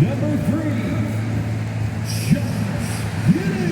Number 3, Josh Giddy.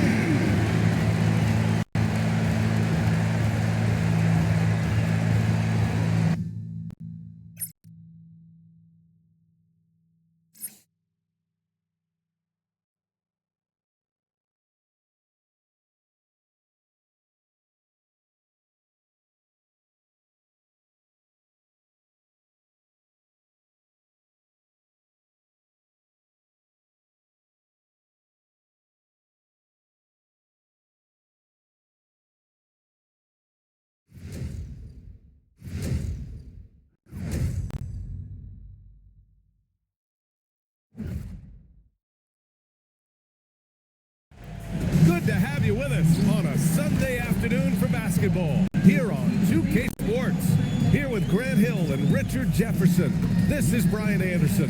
Good to have you with us on a Sunday afternoon for basketball here on 2K Sports. Here with Grant Hill and Richard Jefferson. This is Brian Anderson.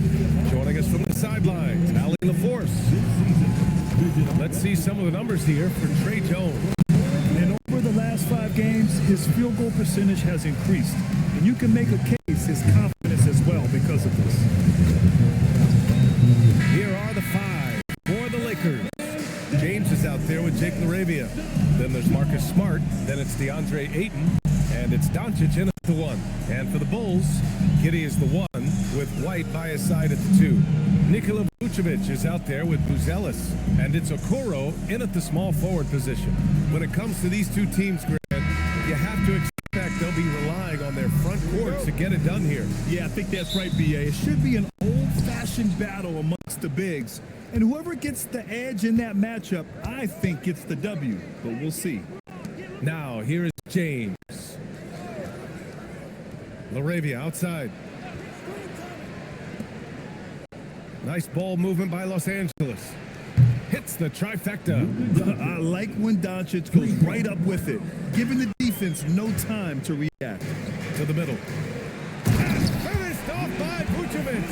Joining us from the sidelines, Allie LaForce. Let's see some of the numbers here for Trey Jones. And over the last 5 games, his field goal percentage has increased. And you can make a case his confidence as well because of this. Here are the 5 for the Lakers. James is out there with Jake LaRavia. Then there's Marcus Smart. Then it's DeAndre Ayton. And it's Doncic in at the 1. And for the Bulls, Giddey is the 1 with White by his side at the 2. Nikola Vucevic is out there with Buzelis. And it's Okoro in at the small forward position. When it comes to these two teams, Grant, you have to expect they'll be relying on their front court to get it done here. Yeah, I think that's right, B.A. It should be an old-fashioned battle amongst the bigs. And whoever gets the edge in that matchup, I think gets the W. But we'll see. Now, here is James. LaRavia outside. Nice ball movement by Los Angeles. Hits the trifecta. I like when Doncic goes right up with it, giving the defense no time to react. To the middle. Finished off by Vucevic.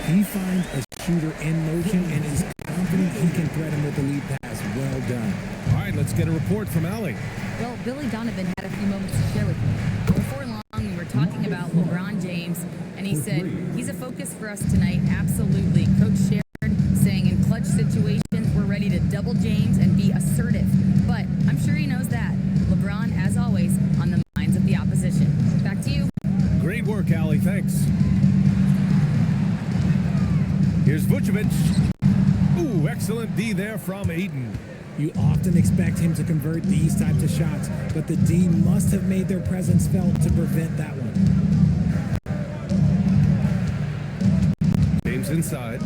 He finds a shooter in motion and is confident he can thread him with the lead pass. Well done. All right, let's get a report from Allie. Well, Billy Donovan had a few moments to share with me. Before long, we were talking about LeBron James, and he said, he's a focus for us tonight. Absolutely. Coach shared, saying in clutch situations, we're ready to double James and be assertive. But I'm sure he knows that. LeBron, as always, on the minds of the opposition. Back to you. Great work, Allie. Thanks. Here's Vucevic. Ooh, excellent D there from Ayton. You often expect him to convert these types of shots, but the D must have made their presence felt to prevent that one. James inside.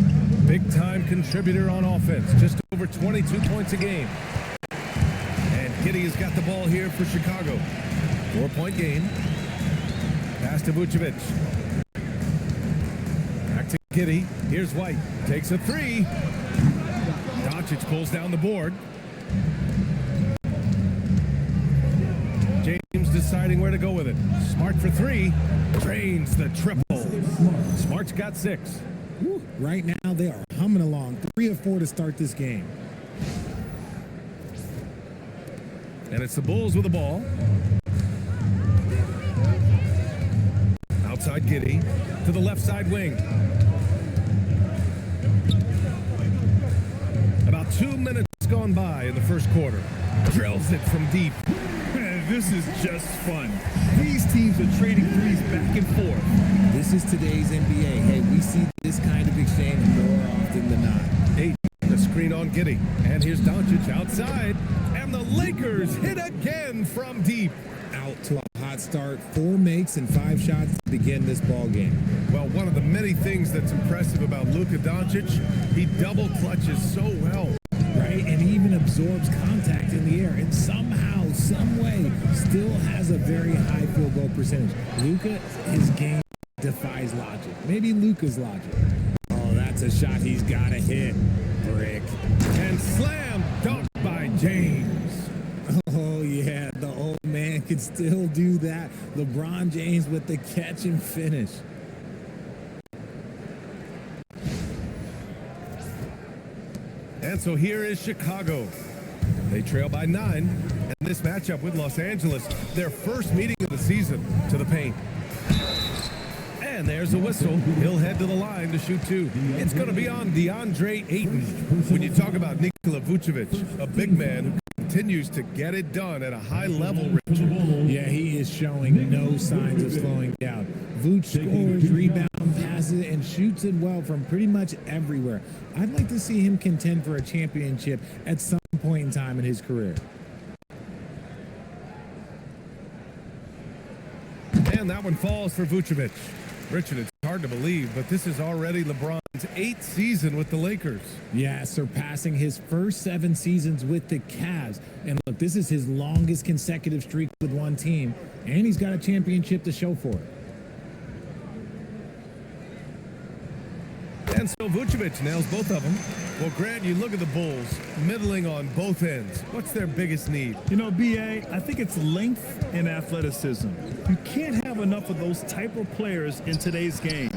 Big-time contributor on offense. Just over 22 points a game. And Giddey has got the ball here for Chicago. 4-point game. Pass to Vucevic. Back to Giddey. Here's White. Takes a 3. Doncic pulls down the board. James deciding where to go with it. Smart for 3. Drains the triple. Smart's got 6. Woo. Right now, they are humming along. 3 of 4 to start this game. And it's the Bulls with the ball. Outside Giddey to the left side wing. About 2 minutes gone by in the first quarter. Drills it from deep. This is just fun. These teams are trading threes back and forth. This is today's NBA. Hey, we see this kind of exchange more often than not. 8, the screen on Giddey. And here's Doncic outside. And the Lakers hit again from deep. Out to a hot start. 4 makes and 5 shots to begin this ball game. Well, one of the many things that's impressive about Luka Doncic, he double clutches so well. Right, and he even absorbs contact in the air, and somehow, some way, still has a very high field goal percentage. Luka, his game defies logic. Maybe Luka's logic. Oh, that's a shot he's got to hit. Brick. And slam dunk by James. Oh, yeah, the old man can still do that. LeBron James with the catch and finish. And so here is Chicago. They trail by 9. And this matchup with Los Angeles, their first meeting of the season, to the paint. And And there's a whistle. He'll head to the line to shoot two. It's going to be on DeAndre Ayton. When you talk about Nikola Vucevic, a big man who continues to get it done at a high level, Richard. Yeah, he is showing no signs of slowing down. Vooch scores, rebounds, passes, and shoots it well from pretty much everywhere. I'd like to see him contend for a championship at some point in time in his career. And that one falls for Vucevic. Richard, it's hard to believe, but this is already LeBron's 8th season with the Lakers. Yeah, surpassing his first 7 seasons with the Cavs. And look, this is his longest consecutive streak with one team, and he's got a championship to show for it. And so Vucevic nails both of them. Well, Grant, you look at the Bulls, middling on both ends. What's their biggest need? You know, B.A., I think it's length and athleticism. You can't have enough of those type of players in today's game.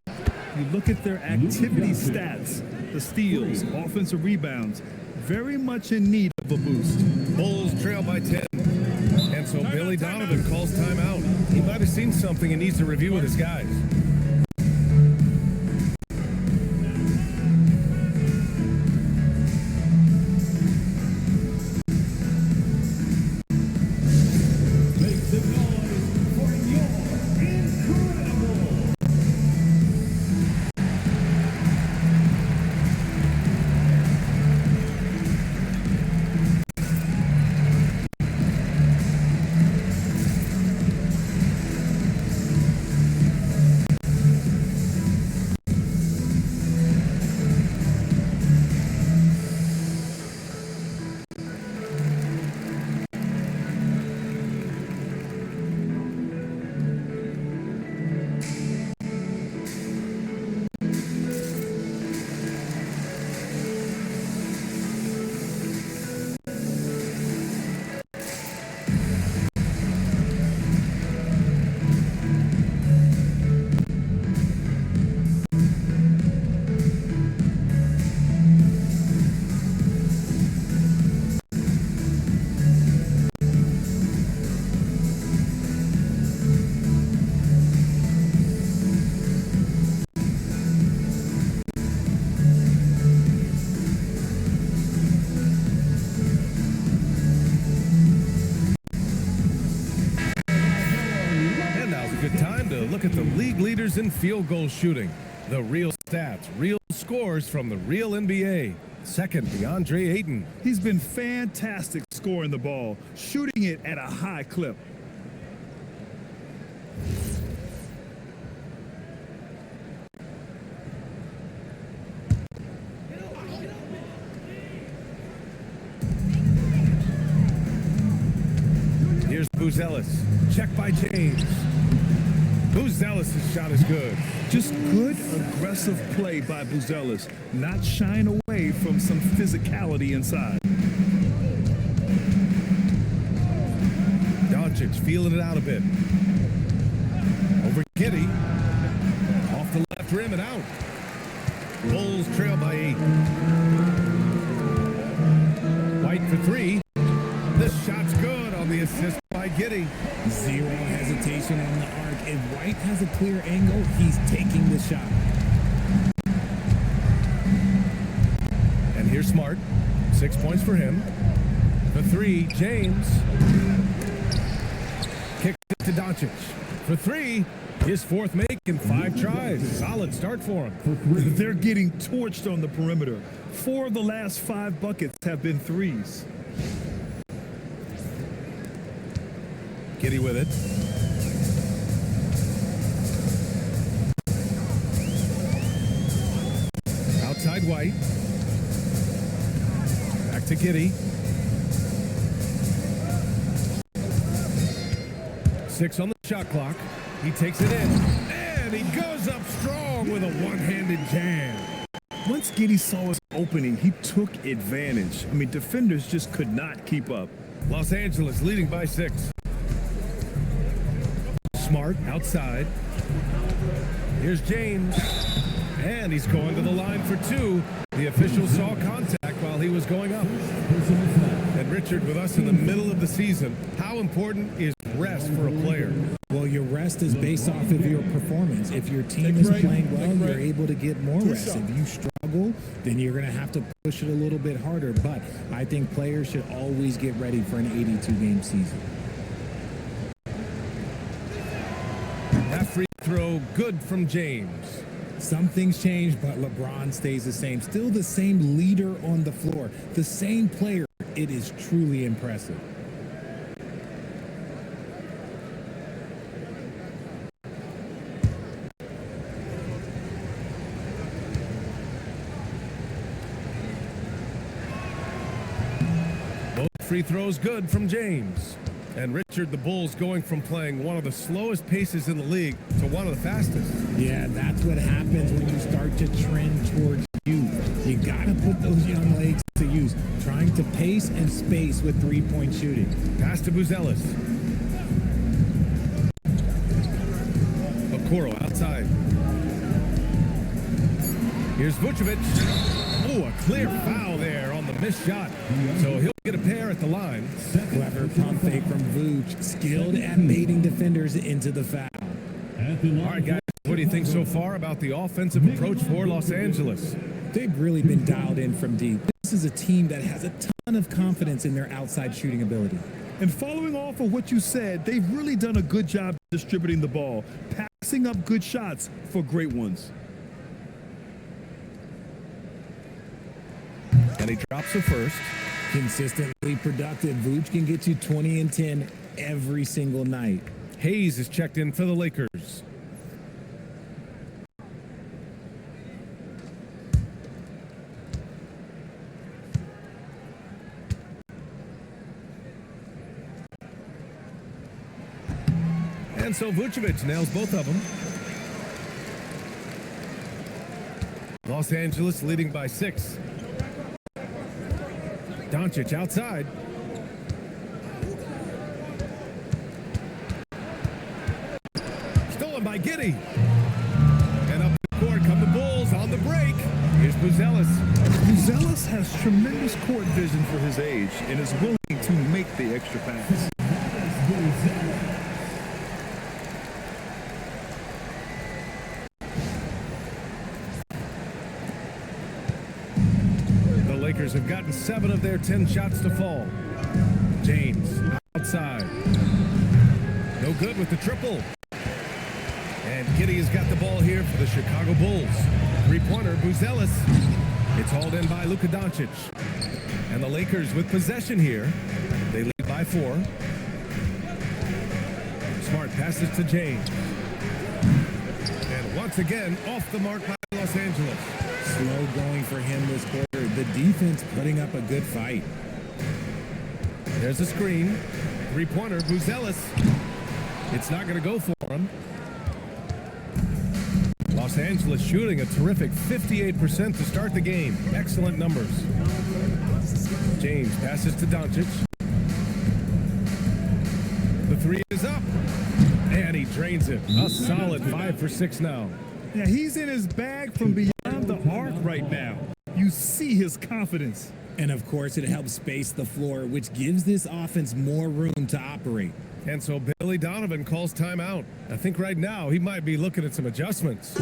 You look at their activity stats, the steals, offensive rebounds, very much in need of a boost. Bulls trail by 10. And so Billy Donovan calls timeout. He might have seen something and needs to review with his guys. Look at the league leaders in field goal shooting. The real stats, real scores from the real NBA. Second, DeAndre Ayton. He's been fantastic scoring the ball, shooting it at a high clip. Here's Buzelis. Check by James. Buzelis' shot is good. Just good, aggressive play by Buzelis, not shying away from some physicality inside. Doncic feeling it out a bit. Over Giddey. Off the left rim and out. Bulls trail by 8. White for 3. The shot's good on the assist by Giddey. Zero hesitation on the arc. If White has a clear angle, he's taking the shot. And here's Smart. 6 points for him. For 3, James. Kicks it to Doncic. For 3, his fourth make in 5 tries. Solid start for him. They're getting torched on the perimeter. 4 of the last 5 buckets have been threes. Giddey with it. Outside White. Back to Giddey. 6 on the shot clock. He takes it in. And he goes up strong with a one-handed jam. Once Giddey saw his opening, he took advantage. I mean, defenders just could not keep up. Los Angeles leading by 6. Smart outside. Here's James. And he's going to the line for 2. The official saw contact while he was going up. And Richard, with us in the middle of the season, how important is rest for a player? Well, your rest is based off of your performance. If your team is playing well, you're able to get more rest. If you struggle, then you're going to have to push it a little bit harder. But I think players should always get ready for an 82-game season. That free throw good from James. Some things change, but LeBron stays the same. Still the same leader on the floor, the same player. It is truly impressive. Both free throws good from James. And Richard, the Bulls going from playing one of the slowest paces in the league to one of the fastest. Yeah, that's what happens when you start to trend towards youth. You got to put those young legs to use, trying to pace and space with three-point shooting. Pass to Buzelis. Okoro outside. Here's Vucevic. Oh, a clear foul there on the missed shot. So he'll get a pair at the line. Clever pump fake from Vooch, skilled at baiting defenders into the foul. All right, guys, what do you think so far about the offensive approach for Los Angeles? They've really been dialed in from deep. This is a team that has a ton of confidence in their outside shooting ability. And following off of what you said, they've really done a good job distributing the ball, passing up good shots for great ones. And he drops the first. Consistently productive. Vooch can get you 20 and 10 every single night. Hayes is checked in for the Lakers. And so Vucevic nails both of them. Los Angeles leading by 6. Doncic outside. Stolen by Giddey. And up the court come the Bulls on the break. Here's Buzelis. Buzelis has tremendous court vision for his age and is willing to make the extra pass. The Lakers have gotten 7 of their 10 shots to fall. James outside. No good with the triple. And Giddey has got the ball here for the Chicago Bulls. Three-pointer, Buzelis. It's hauled in by Luka Doncic. And the Lakers with possession here. They lead by 4. Smart passes to James. And once again, off the mark by Los Angeles. Slow going for him this quarter. The defense putting up a good fight. There's a screen. Three-pointer, Buzelis. It's not going to go for him. Los Angeles shooting a terrific 58% to start the game. Excellent numbers. James passes to Doncic. The three is up. And he drains it. A solid 5 for 6 now. Yeah, he's in his bag from beyond the arc right now. You see his confidence. And of course, it helps space the floor, which gives this offense more room to operate. And so Billy Donovan calls timeout. I think right now he might be looking at some adjustments.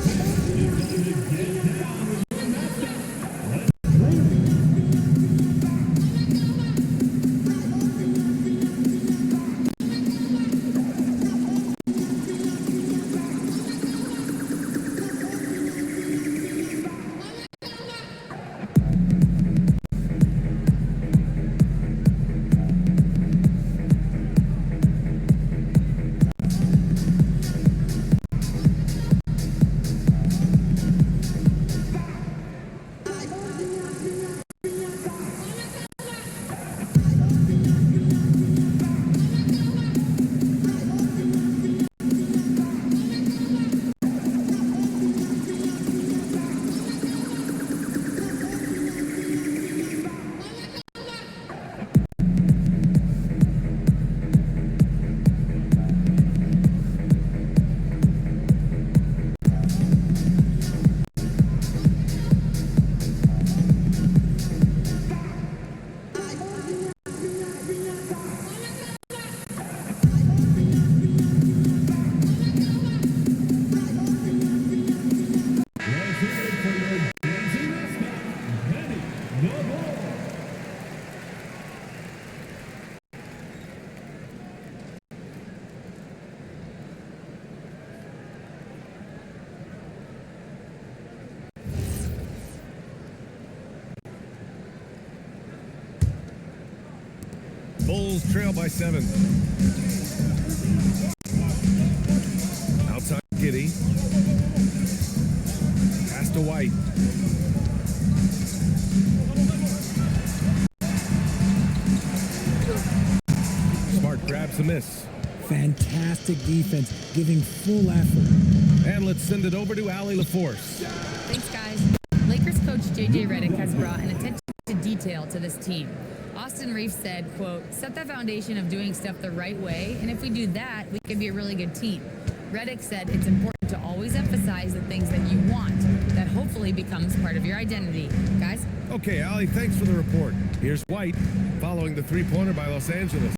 Bulls trail by 7. Outside Giddy. Pass to White. Smart grabs the miss. Fantastic defense, giving full effort. And let's send it over to Allie LaForce. Thanks, guys. Lakers coach J.J. Redick has brought an attention to detail to this team. Austin Reeves said, quote, set the foundation of doing stuff the right way, and if we do that, we can be a really good team. Redick said it's important to always emphasize the things that you want. That hopefully becomes part of your identity. Guys? Okay, Allie, thanks for the report. Here's White, following the three-pointer by Los Angeles.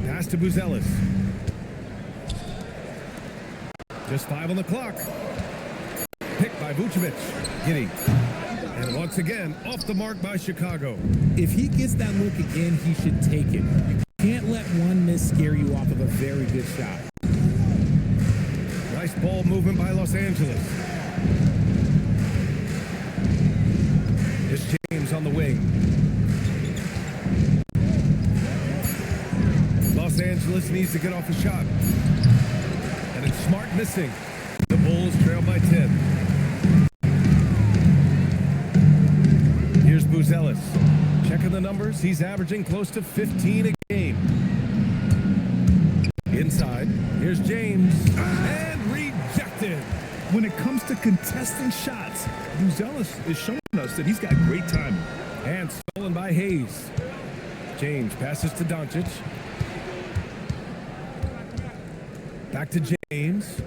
Pass to Buzelis. Just 5 on the clock. Picked by Vucevic. Giddy. And once again, off the mark by Chicago. If he gets that look again, he should take it. You can't let one miss scare you off of a very good shot. Nice ball movement by Los Angeles. It's James on the wing. Los Angeles needs to get off a shot. And it's Smart missing. The Bulls trail by 10. Here's Buzelis. Checking the numbers. He's averaging close to 15 a game. Inside. Here's James. And rejected. When it comes to contesting shots, Buzelis is showing us that he's got great timing. And stolen by Hayes. James passes to Doncic. Back to James.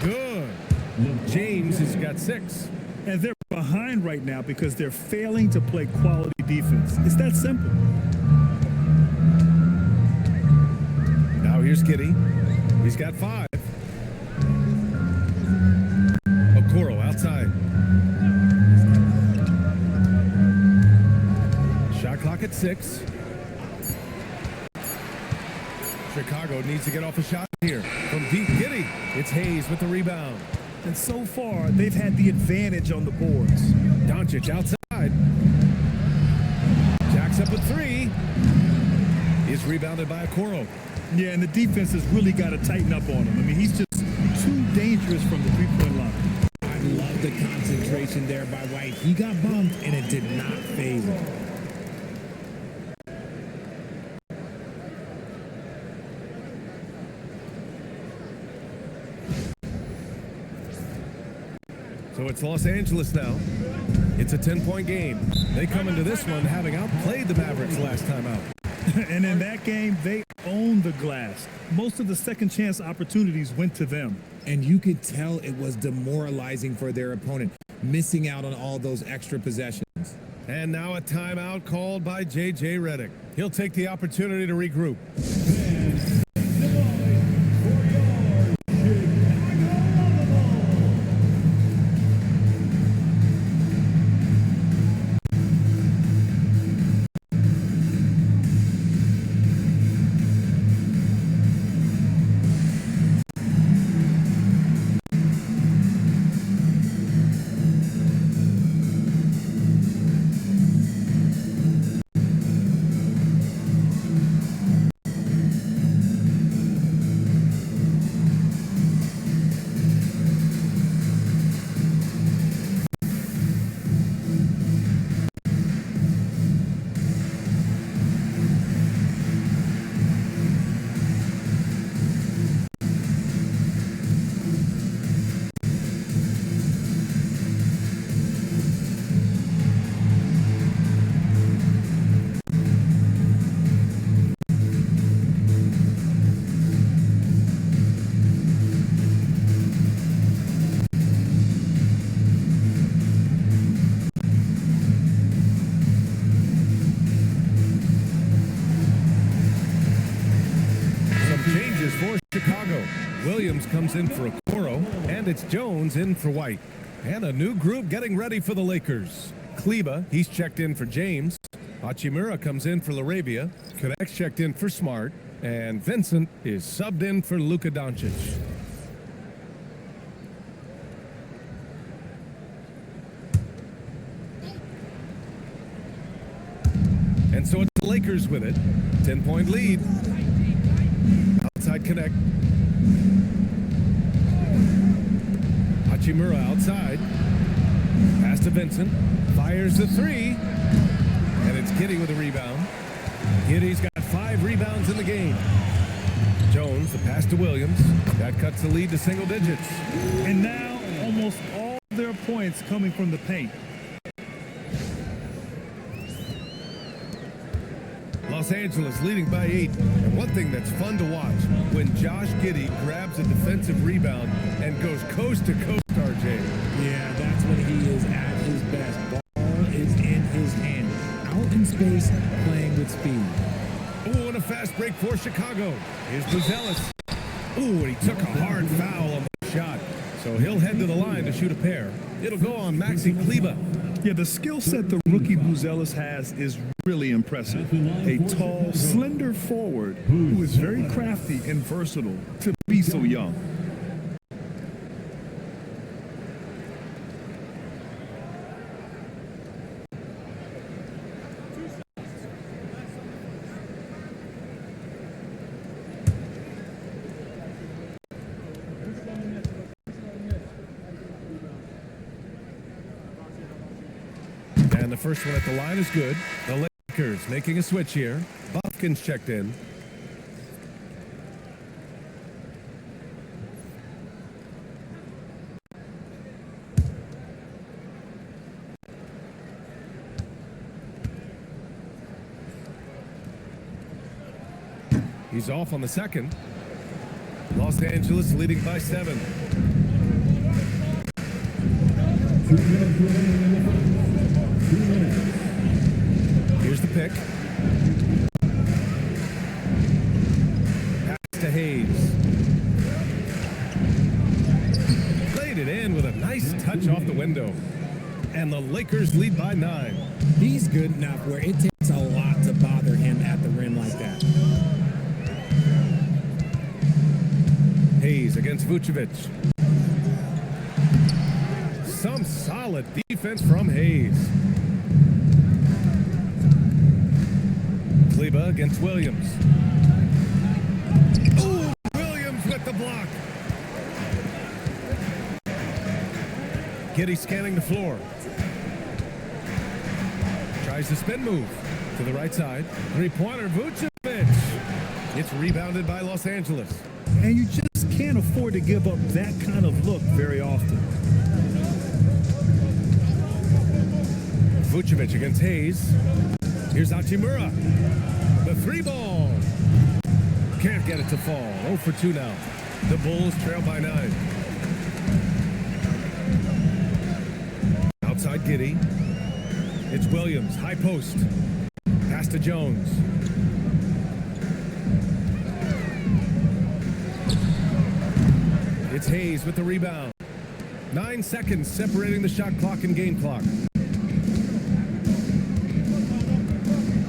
Good. James has got 6. And they're behind right now because they're failing to play quality defense. It's that simple. Now here's Giddy. He's got 5. Okoro outside. Shot clock at 6. Chicago needs to get off a shot here. From deep, Giddy. It's Hayes with the rebound. And so far, they've had the advantage on the boards. Doncic outside. Jacks up with 3. He's rebounded by Okoro. Yeah, and the defense has really got to tighten up on him. I mean, he's just too dangerous from the three-point line. I love the concentration there by White. He got bumped, and it did not faze him. So it's Los Angeles now. It's a 10-point game. They come into this one having outplayed the Mavericks last time out. And in that game, they owned the glass. Most of the second chance opportunities went to them. And you could tell it was demoralizing for their opponent, missing out on all those extra possessions. And now a timeout called by J.J. Redick. He'll take the opportunity to regroup. For Chicago, Williams comes in for Okoro, and it's Jones in for White. And a new group getting ready for the Lakers. Kleba, he's checked in for James. Hachimura comes in for LaRavia. Connects checked in for Smart. And Vincent is subbed in for Luka Doncic. And so it's the Lakers with it. 10-point lead. Outside connect. Hachimura outside. Pass to Vincent. Fires the three. And it's Giddey with a rebound. Giddey's got 5 rebounds in the game. Jones, the pass to Williams. That cuts the lead to single digits. And now almost all their points coming from the paint. Los Angeles leading by 8. And one thing that's fun to watch, when Josh Giddey grabs a defensive rebound and goes coast to coast, RJ. Yeah, that's when he is at his best. Ball is in his hand. Out in space, playing with speed. Oh, and a fast break for Chicago. Here's Buzelis. Oh, and he took a hard foul on the shot. So he'll head to the line to shoot a pair. It'll go on Maxi Kleber. Yeah, the skill set the rookie Buzelis has is really impressive. A tall, slender forward who is very crafty and versatile to be so young. And the first one at the line is good. The Lakers making a switch here. Buffkin's checked in. He's off on the second. Los Angeles leading by 7. Here's the pick. Pass to Hayes. Played it in with a nice touch off the window. And the Lakers lead by 9. He's good enough where it takes a lot to bother him at the rim like that. Hayes against Vucevic. Some solid defense from Hayes. Kleber against Williams. Ooh, Williams with the block. Giddey scanning the floor. Tries the spin move to the right side. Three-pointer, Vucevic. It's rebounded by Los Angeles. And you just can't afford to give up that kind of look very often. Vucevic against Hayes. Here's Hachimura. The 3-ball. Can't get it to fall. 0 for 2 now. The Bulls trail by 9. Outside Giddey. It's Williams. High post. Pass to Jones. It's Hayes with the rebound. 9 seconds separating the shot clock and game clock.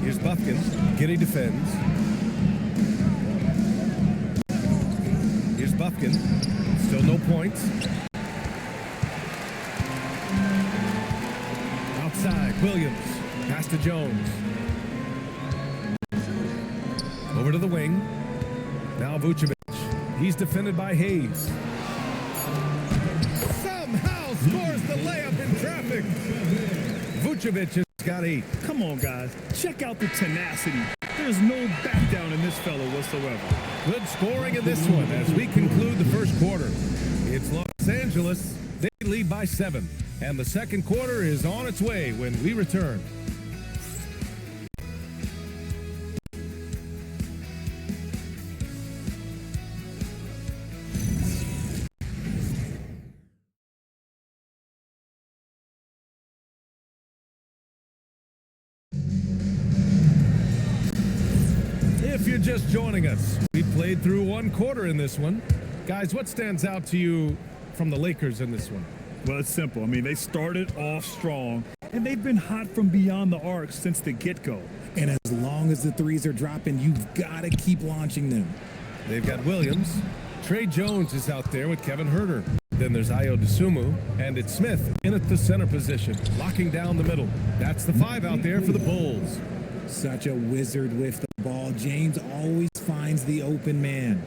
Here's Buffkin. Giddey defends. Here's Buffkin. Still no points. Outside, Williams. Pass to Jones. Over to the wing. Now Vucevic. He's defended by Hayes. Somehow scores the layup in traffic. Vucevic has got 8. Come on, guys. Check out the tenacity. There's no back down in this fellow whatsoever. Good scoring in this one as we conclude the first quarter. It's Los Angeles. They lead by 7. And the second quarter is on its way when we return. If you're just joining us, we played through 1 quarter in this one. Guys, what stands out to you from the Lakers in this one? Well, it's simple. I mean, they started off strong, and they've been hot from beyond the arc since the get-go. And as long as the threes are dropping, you've got to keep launching them. They've got Williams. Trey Jones is out there with Kevin Huerter. Then there's Ayo Dosunmu, and it's Smith in at the center position, locking down the middle. That's the 5 out there for the Bulls. Such a wizard with the ball. James always finds the open man.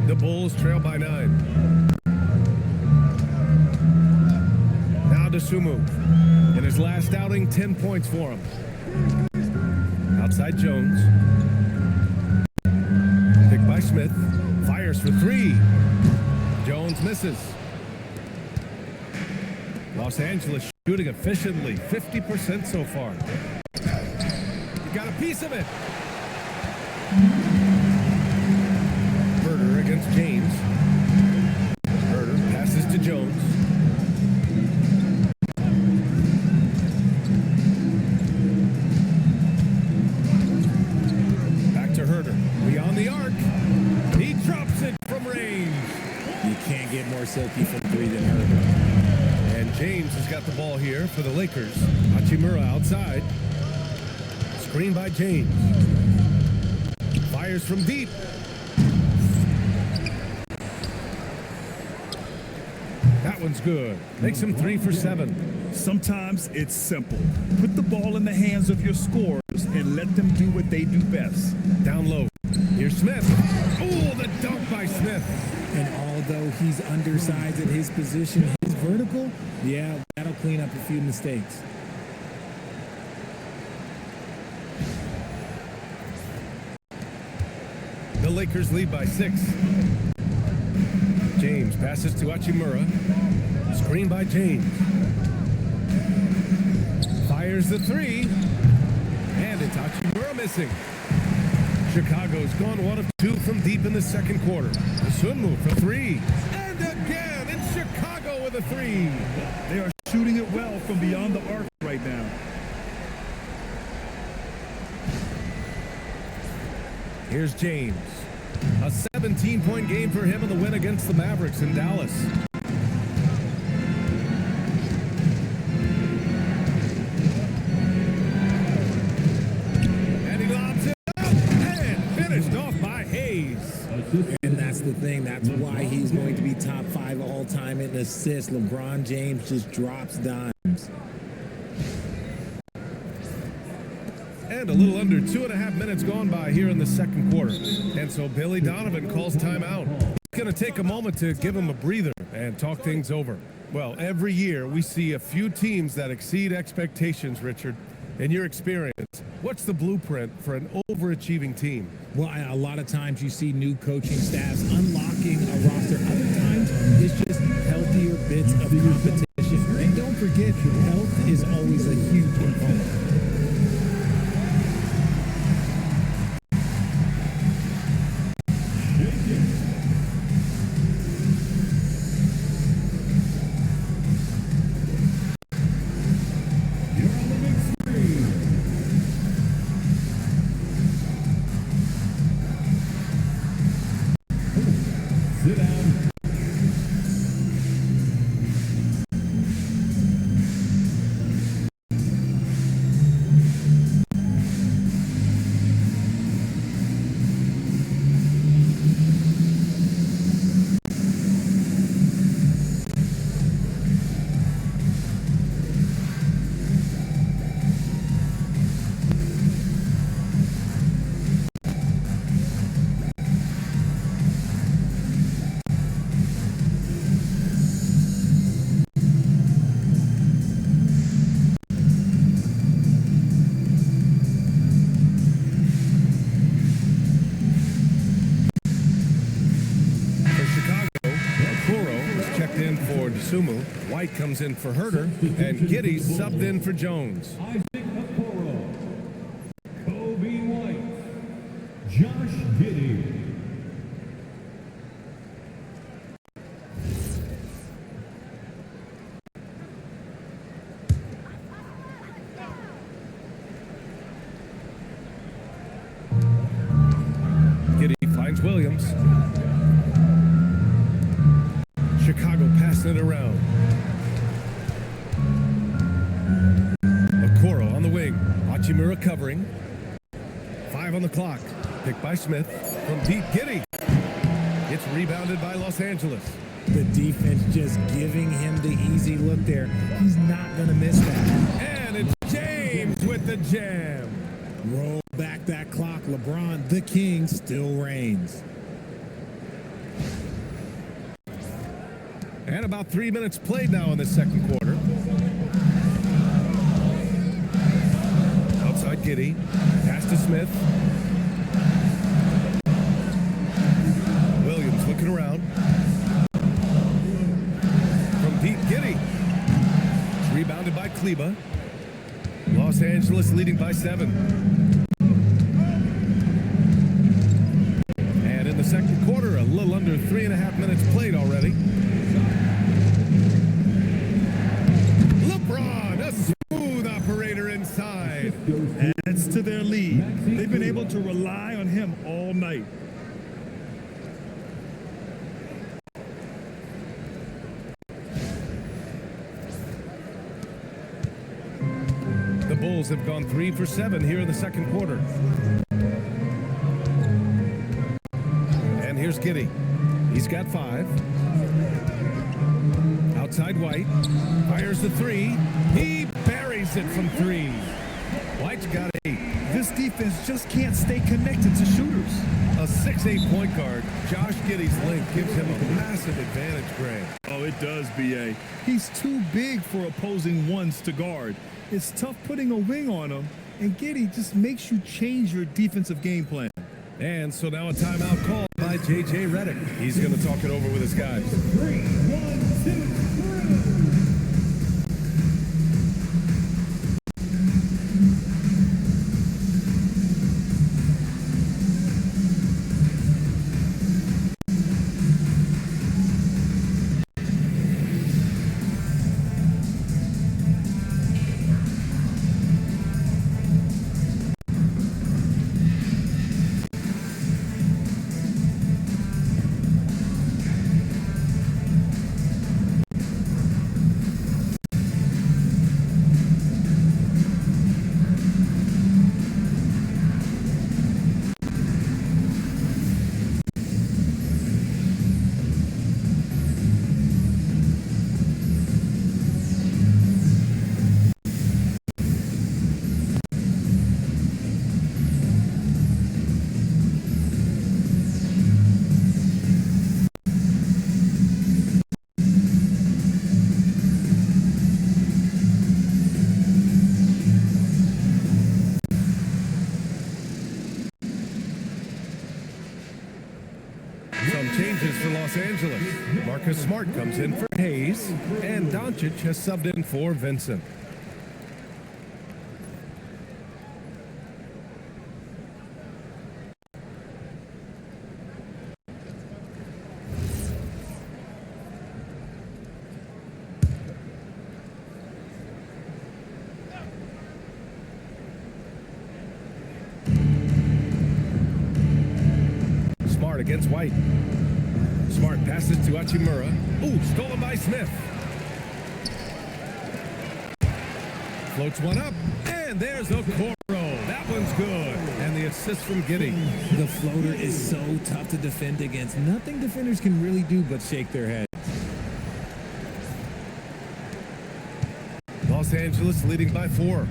The Bulls trail by 9. Now to Sumu. In his last outing, 10 points for him. Outside Jones. Picked by Smith. Fires for 3. Jones misses. Los Angeles shooting efficiently, 50% so far. You got a piece of it. Herder against James. Herder passes to Jones. Back to Herder. Beyond the arc. He drops it from range. You can't get more silky from 3 than Herder. And James has got the ball here for the Lakers. Hachimura outside. Screen by James. Fires from deep. That one's good. Makes him 3 for 7. Sometimes it's simple. Put the ball in the hands of your scorers and let them do what they do best. Down low. Here's Smith. Oh, the dunk by Smith. And although he's undersized at his position, his vertical, yeah, that'll clean up a few mistakes. The Lakers lead by 6. James passes to Hachimura. Screen by James. Fires the 3. And it's Hachimura missing. Chicago's gone 1 of 2 from deep in the second quarter. Sunmu for 3. And again, it's Chicago with a 3. They are shooting it well from beyond the arc right now. Here's James. A 17-point game for him in the win against the Mavericks in Dallas. And he lobs it up and finished off by Hayes. And that's the thing. That's why he's going to be top 5 all-time in assists. LeBron James just drops dimes. And a little under 2.5 minutes gone by here in the second quarter. And so Billy Donovan calls timeout. He's going to take a moment to give him a breather and talk things over. Well, every year we see a few teams that exceed expectations, Richard. In your experience, what's the blueprint for an overachieving team? Well, a lot of times you see new coaching staffs unlocking a roster. Other times it's just healthier bits of competition. And don't forget, health is always a huge component. Sit down. Sumu. White comes in for Herder, and Giddy subbed in for Jones. Isaac Okoro, Kobe White, Josh Giddey. Giddy finds Williams. Chicago passing it around. Okoro on the wing. Hachimura covering. 5 on the clock. Picked by Smith. From deep, Giddy. It's rebounded by Los Angeles. The defense just giving him the easy look there. He's not going to miss that. And it's James with the jam. Roll back that clock. LeBron, the king, still reigns. And about 3 minutes played now in the second quarter. Outside Giddey. Pass to Smith. Williams looking around. From deep, Giddey. It's rebounded by Kleba. Los Angeles leading by 7. And in the second quarter, a little under 3.5 minutes played already. LeBron, a smooth operator inside. Adds to their lead. They've been able to rely on him all night. The Bulls have gone 3 for 7 here in the second quarter. And here's Giddey. He's got 5. Outside White. Fires the 3. He buries it from 3. White's got 8. This defense just can't stay connected to shooters. A 6'8" point guard. Josh Giddey's length gives him a massive advantage, Grant. Oh, it does, B.A. He's too big for opposing ones to guard. It's tough putting a wing on him, and Giddey just makes you change your defensive game plan. And so now a timeout called by J.J. Redick. He's going to talk it over with his guys. 3, 1, 2, 3. Some changes for Los Angeles. Marcus Smart comes in for Hayes, and Doncic has subbed in for Vincent. Smart against White. Smart passes to Hachimura. Ooh, stolen by Smith. Floats one up, and there's Okoro. That one's good. And the assist from Giddey. The floater is so tough to defend against. Nothing defenders can really do but shake their head. Los Angeles leading by 4.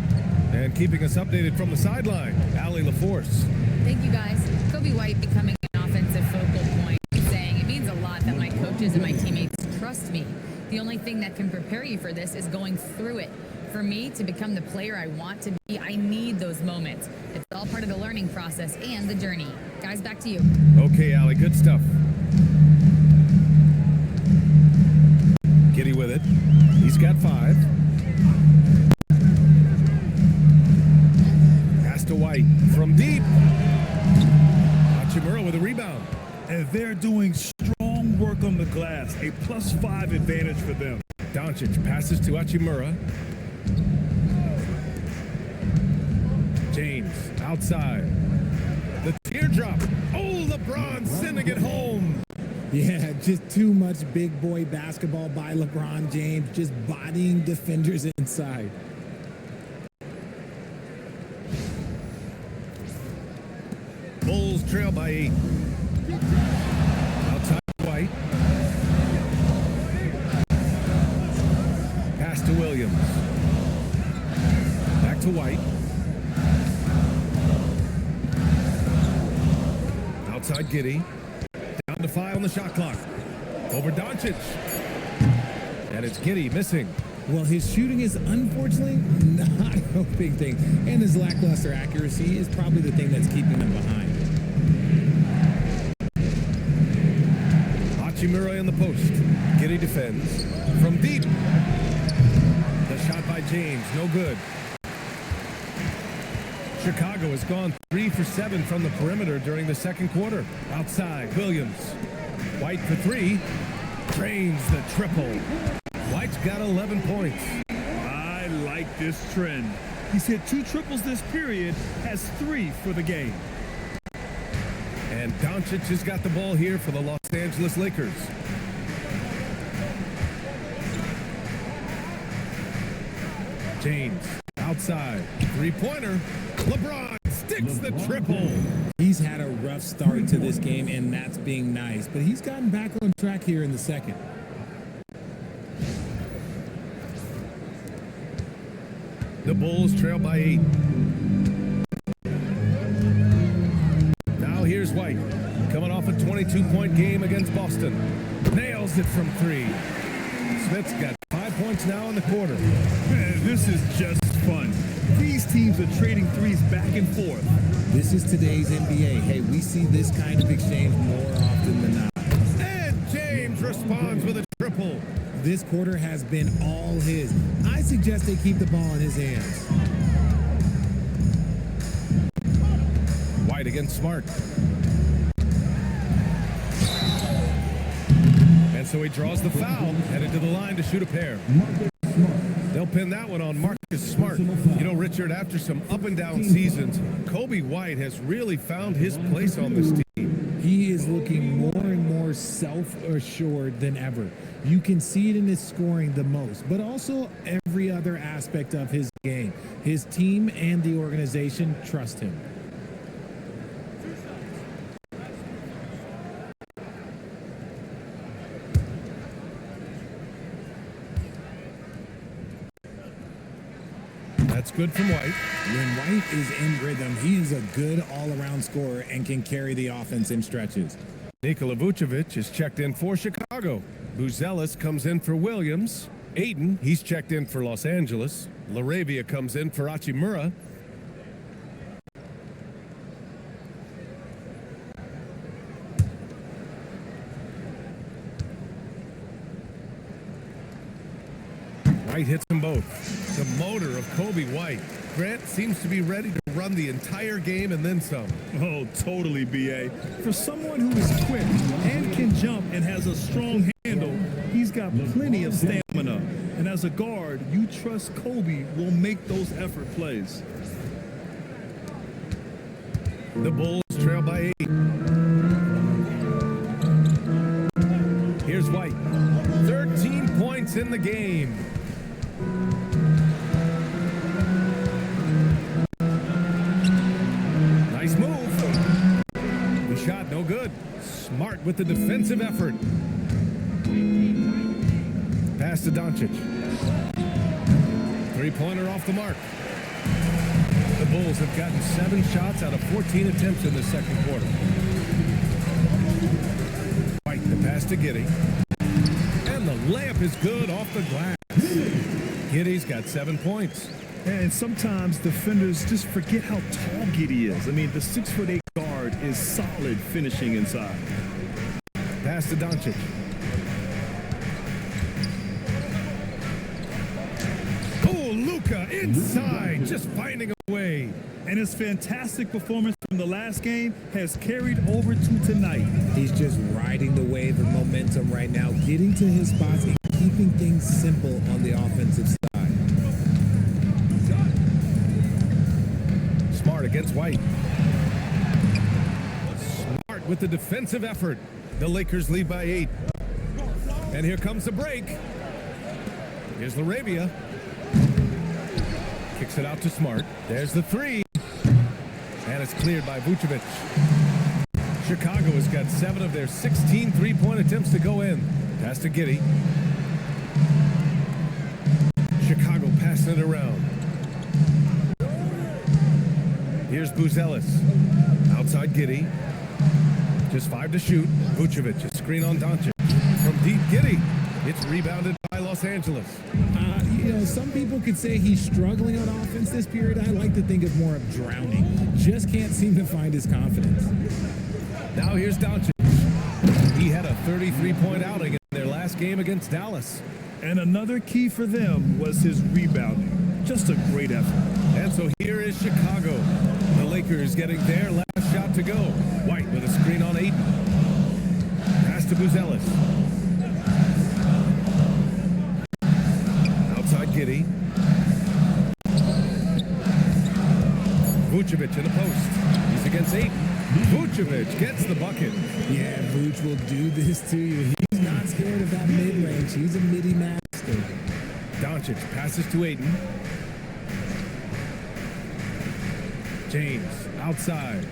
And keeping us updated from the sideline, Allie LaForce. Thank you, guys. Kobe White becoming an offensive focal point, saying it means a lot that my coaches and my teammates trust me. The only thing that can prepare you for this is going through it. For me to become the player I want to be, I need those moments. It's all part of the learning process and the journey. Guys, back to you. Okay, Allie, good stuff. Giddey with it. He's got 5. Pass to White from deep. Hachimura with a rebound. And they're doing strong work on the glass. A +5 advantage for them. Doncic passes to Hachimura. James outside. The teardrop. Oh, LeBron sending it home. Yeah, just too much big boy basketball by LeBron James, just bodying defenders inside. Bulls trail by 8. Outside White. Outside Giddey. Down to 5 on the shot clock. Over Doncic. And it's Giddey missing. Well, his shooting is unfortunately not a big thing, and his lackluster accuracy is probably the thing that's keeping him behind. Hachimura in the post. Giddey defends. From deep. The shot by James, no good. Chicago has gone 3 for 7 from the perimeter during the second quarter. Outside, Williams. White for 3. Drains the triple. White's got 11 points. I like this trend. He's hit 2 triples this period, has 3 for the game. And Doncic has got the ball here for the Los Angeles Lakers. James, outside, three-pointer. LeBron sticks the triple. He's had a rough start to this game, and that's being nice, but he's gotten back on track here in the second. The Bulls trail by 8. Now here's White, coming off a 22-point game against Boston. Nails it from 3. Smith's got 5 points now in the quarter. Man, this is just fun. These teams are trading threes back and forth. This is today's NBA. Hey, we see this kind of exchange more often than not. And James responds with a triple. This quarter has been all his. I suggest they keep the ball in his hands. White against Smart. And so he draws the foul, headed to the line to shoot a pair. They'll pin that one on Marcus Smart. You know, Richard, after some up and down seasons, Kobe White has really found his place on this team. He is looking more and more self-assured than ever. You can see it in his scoring the most, but also every other aspect of his game. His team and the organization trust him. That's good from White. When White is in rhythm, he is a good all-around scorer and can carry the offense in stretches. Nikola Vucevic is checked in for Chicago. Buzelis comes in for Williams. Ayton, he's checked in for Los Angeles. LaRavia comes in for Hachimura. White hits them both. The motor of Kobe White. Grant seems to be ready to run the entire game and then some. Oh, totally, B.A. For someone who is quick and can jump and has a strong handle, he's got plenty of stamina. And as a guard, you trust Kobe will make those effort plays. The Bulls trail by 8. Here's White. 13 points in the game. Nice move. The shot no good. Smart with the defensive effort. Pass to Doncic. Three-pointer off the mark. The Bulls have gotten 7 shots out of 14 attempts in the second quarter. White, the pass to Giddey. And the layup is good off the glass. Giddey's got 7 points. And sometimes defenders just forget how tall Giddey is. I mean, the 6'8" guard is solid finishing inside. Pass to Doncic. Oh, Luka inside, just finding a way. And his fantastic performance from the last game has carried over to tonight. He's just riding the wave of momentum right now, getting to his spots and keeping things simple on the offensive side. Smart against White. Smart with the defensive effort. The Lakers lead by 8. And here comes the break. Here's LaRavia. Kicks it out to Smart. There's the 3. And it's cleared by Vucevic. Chicago has got 7 of their 16 three-point attempts to go in. Pass to Giddey. Chicago passing it around. Here's Buzelis. Outside Giddey. Just 5 to shoot. Vucevic, a screen on Doncic. From deep, Giddey. It's rebounded by Los Angeles. Some people could say he's struggling on offense this period. I like to think of more of drowning. Just can't seem to find his confidence. Now here's Doncic. He had a 33-point outing in their last game against Dallas. And another key for them was his rebounding. Just a great effort. And so here is Chicago. The Lakers getting their last shot to go. White with a screen on Ayton. Pass to Buzelis. Outside Giddey. Vucevic in the post. He's against Ayton. Vucevic gets the bucket. Yeah, Vuce will do this to you. He's not scared of that mid-range. He's a midi master. Doncic passes to Ayton. James outside.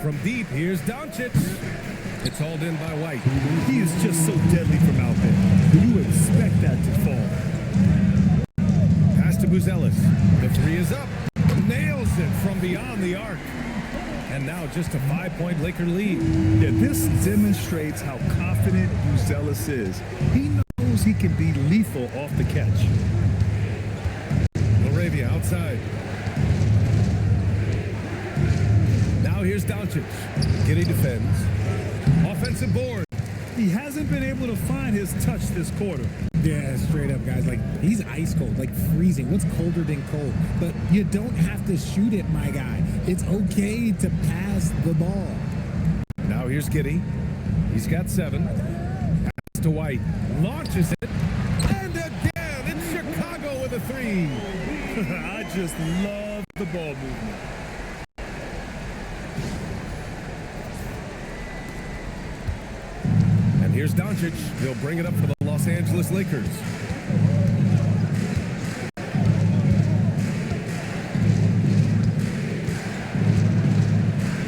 From deep, here's Doncic. It's hauled in by White. He is just so deadly from out there. You expect that to fall. Pass to Buzelis. The 3 is up. Nails it from beyond the arc. And now just a 5-point Laker lead. Yeah, this demonstrates how confident Buzelis is. He knows he can be lethal off the catch. Laravia outside. Now here's Doncic. Giddey defends. Offensive board. He hasn't been able to find his touch this quarter. Yeah, straight up, guys. Like, he's ice cold, like freezing. What's colder than cold? But you don't have to shoot it, my guy. It's okay to pass the ball. Now here's Giddey. He's got 7. Pass to White. Launches it. And again, it's Chicago with a 3. I just love the ball movement. And here's Doncic. He'll bring it up for the Los Angeles Lakers.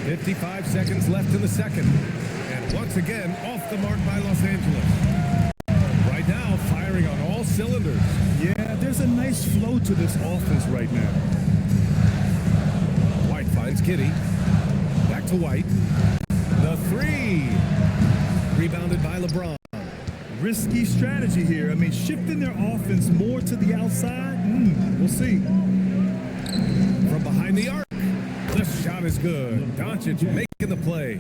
"55 seconds left in the second. And once again, off the mark by Los Angeles. Right now, firing on all cylinders. Yeah, there's a nice flow to this offense right now. White finds Giddey. Back to White. The 3. Rebounded by LeBron. Risky strategy here. I mean, shifting their offense more to the outside. We'll see. From behind the arc. The shot is good. Doncic making the play.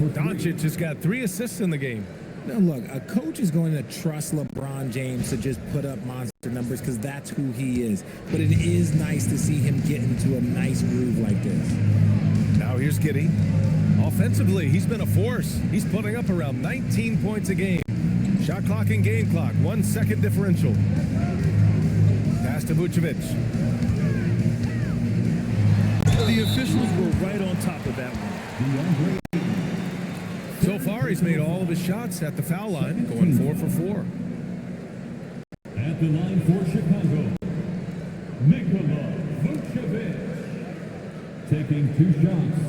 Doncic has got 3 assists in the game. Now, look, a coach is going to trust LeBron James to just put up monster numbers because that's who he is. But it is nice to see him get into a nice groove like this. Now here's Giddey. Offensively, he's been a force. He's putting up around 19 points a game. Shot clock and game clock, 1 second differential. Pass to Vucevic. The officials were right on top of that one. So far, he's made all of his shots at the foul line, going 4 for 4. At the line for Chicago, Nikola Vucevic, taking 2 shots.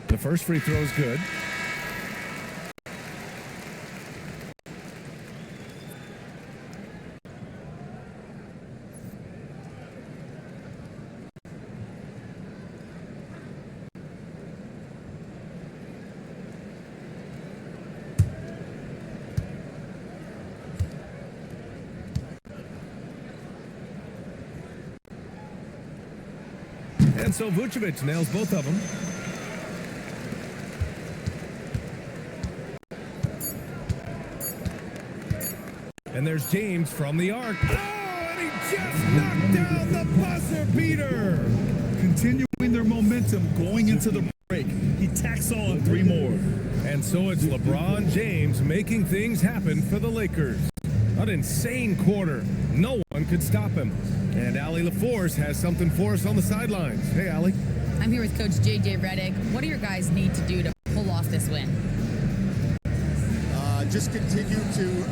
The first free throw is good. And so Vucevic nails both of them. And there's James from the arc. Oh, and he just knocked down the buzzer beater. Continuing their momentum going into the break. He tacks on 3 more. And so it's LeBron James making things happen for the Lakers. An insane quarter. No one could stop him. And Allie LaForce has something for us on the sidelines. Hey, Allie. I'm here with Coach J.J. Redick. What do your guys need to do to pull off this win? Just continue to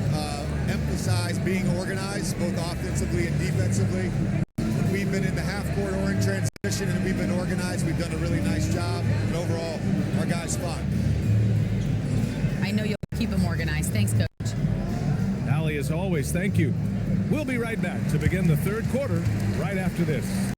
emphasize being organized, both offensively and defensively. When we've been in the half-court or in transition and we've been organized, we've done a really nice job. And overall, our guys fought. I know you'll keep them organized. Thanks, Coach. Allie, as always, thank you. We'll be right back to begin the third quarter right after this.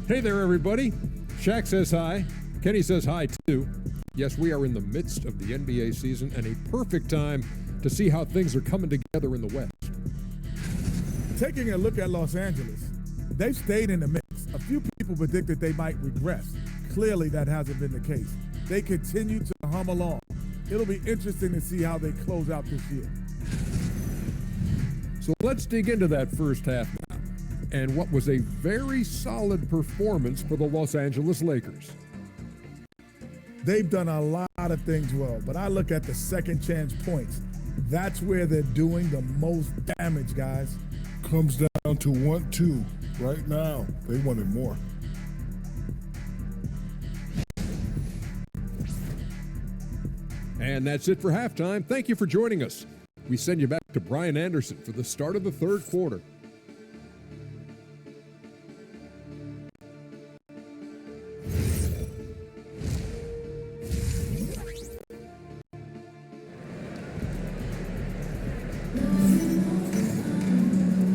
Hey there, everybody. Shaq says hi. Kenny says hi, too. Yes, we are in the midst of the NBA season and a perfect time to see how things are coming together in the West. Taking a look at Los Angeles, they've stayed in the mix. A few people predicted they might regress. Clearly, that hasn't been the case. They continue to hum along. It'll be interesting to see how they close out this year. So let's dig into that first half now, and what was a very solid performance for the Los Angeles Lakers. They've done a lot of things well, but I look at the second chance points. That's where they're doing the most damage, guys. Comes down to 1-2 right now. They wanted more. And that's it for halftime. Thank you for joining us. We send you back to Brian Anderson for the start of the third quarter.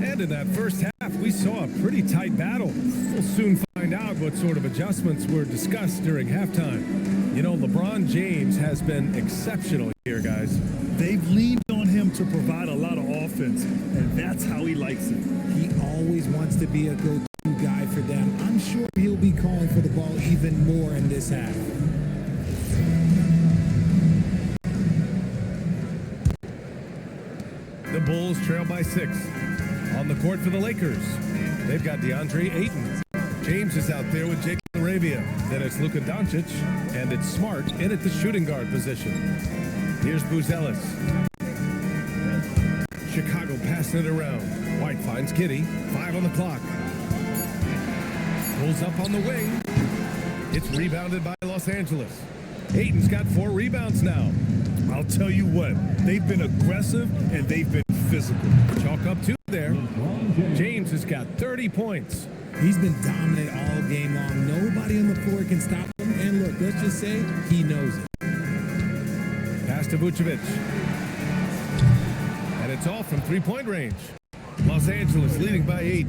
And in that first half, we saw a pretty tight battle. We'll soon find out what sort of adjustments were discussed during halftime. You know, LeBron James has been exceptional here, guys. They've leaned on him to provide a lot of offense, and that's how he likes it. He always wants to be a go-to guy for them. I'm sure he'll be calling for the ball even more in this half. The Bulls trail by 6. On the court for the Lakers, they've got DeAndre Ayton. James is out there with Jake LaRavia. Then it's Luka Doncic, and it's Smart in at the shooting guard position. Here's Buzelis. Chicago passing it around. White finds Giddey. 5 on the clock. Pulls up on the wing. It's rebounded by Los Angeles. Ayton's got 4 rebounds now. I'll tell you what, they've been aggressive and they've been physical. Chalk up 2 there. James has got 30 points. He's been dominant all game long. Nobody on the floor can stop him. And look, let's just say he knows it. Pass to Vucevic. And it's all from three-point range. Los Angeles leading by 8.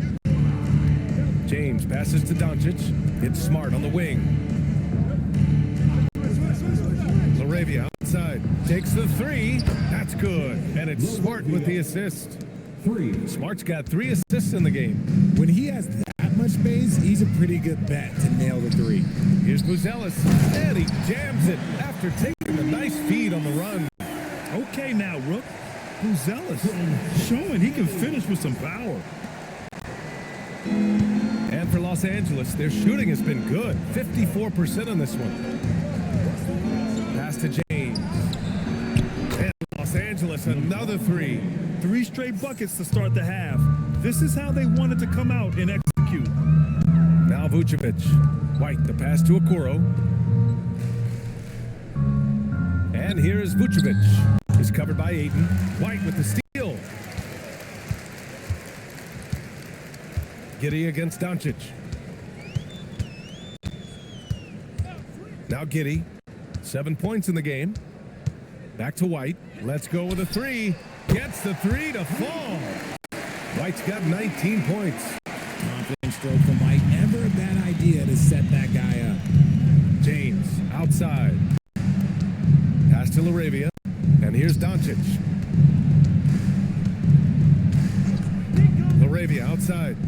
James passes to Doncic. It's Smart on the wing. LaRavia outside. Takes the 3. That's good. And it's Smart with the assist. 3. Smart's got 3 assists in the game. When he has that much space, he's a pretty good bet to nail the 3. Here's Buzelis. And he jams it after taking a nice feed on the run. Okay now, Rook. Buzelis showing he can finish with some power. And for Los Angeles, their shooting has been good. 54% on this one. Pass to James. And Los Angeles, another 3. 3 straight buckets to start the half. This is how they wanted to come out and execute. Now Vucevic. White, the pass to Okoro. And here is Vucevic. He's covered by Ayton. White with the steal. Giddey against Doncic. Now Giddey. 7 points in the game. Back to White. Let's go with a 3. Gets the 3 to fall. White's got 19 points. Confident stroke from White. Never a bad idea to set that guy up. James outside. Pass to LaRavia. And here's Doncic. LaRavia outside.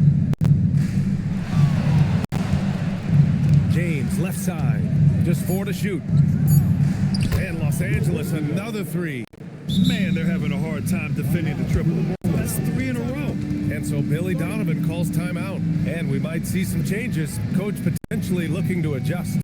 James left side. Just 4 to shoot. And Los Angeles another 3. Man, they're having a hard time defending the triple. That's 3 in a row. And so Billy Donovan calls timeout. And we might see some changes. Coach potentially looking to adjust.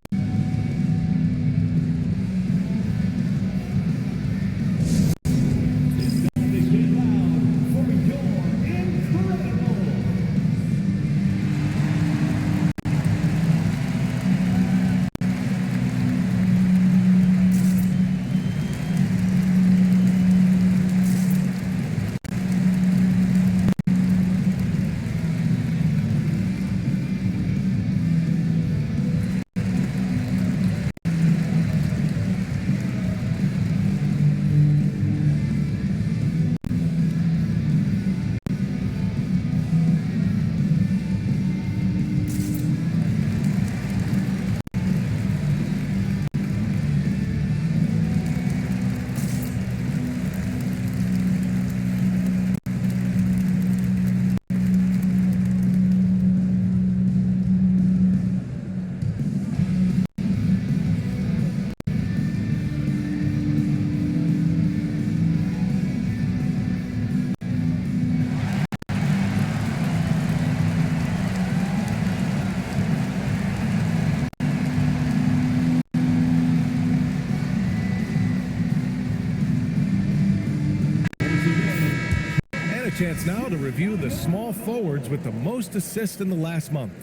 chance now to review the small forwards with the most assists in the last month.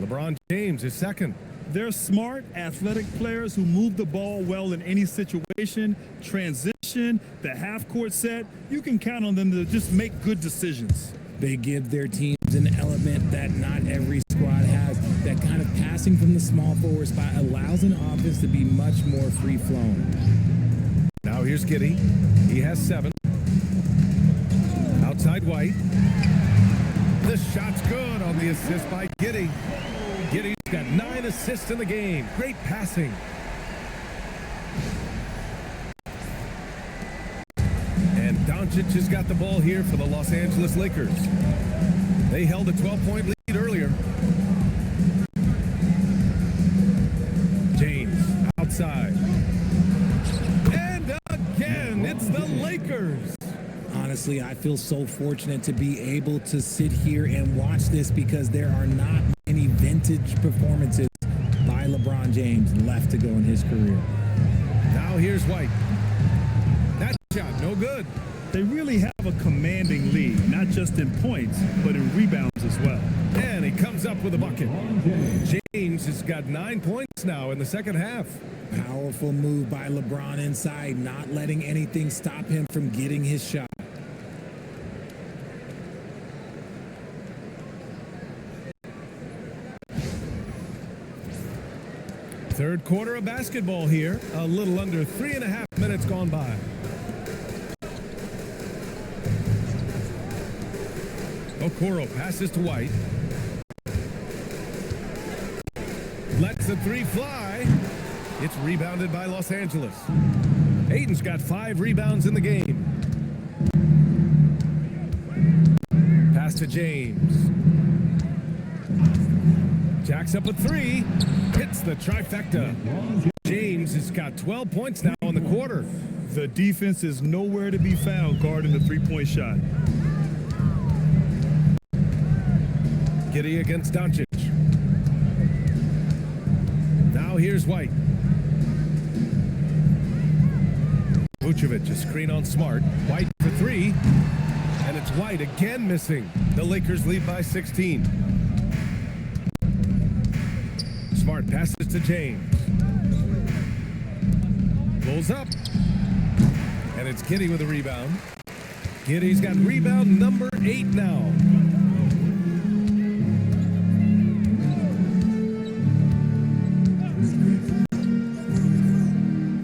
LeBron James is second. They're smart, athletic players who move the ball well in any situation, transition, the half-court set. You can count on them to just make good decisions. They give their teams an element that not every squad has. That kind of passing from the small forward spot allows an offense to be much more free-flowing. Now here's Giddey. He has 7. Outside White. The shot's good on the assist by Giddey. Giddey's got 9 assists in the game. Great passing. And Doncic has got the ball here for the Los Angeles Lakers. They held a 12-point lead earlier. James outside. And again, it's the Lakers. Honestly, I feel so fortunate to be able to sit here and watch this because there are not many vintage performances by LeBron James left to go in his career. Now here's White. That shot, no good. They really have a commanding lead, not just in points, but in rebounds as well. And he comes up with a bucket. James has got 9 points now in the second half. Powerful move by LeBron inside, not letting anything stop him from getting his shot. Third quarter of basketball here. A little under 3.5 minutes gone by. Okoro passes to White. Lets the 3 fly. It's rebounded by Los Angeles. Aiden's got 5 rebounds in the game. Pass to James. Jacks up a 3. Hits the trifecta. James has got 12 points now in the quarter. The defense is nowhere to be found guarding the three-point shot. Giddey against Doncic. Now here's White. Vucevic, a screen on Smart. White for 3. And it's White again missing. The Lakers lead by 16. Smart passes to James. Pulls up. And it's Giddey with a rebound. Giddey's got rebound number 8 now.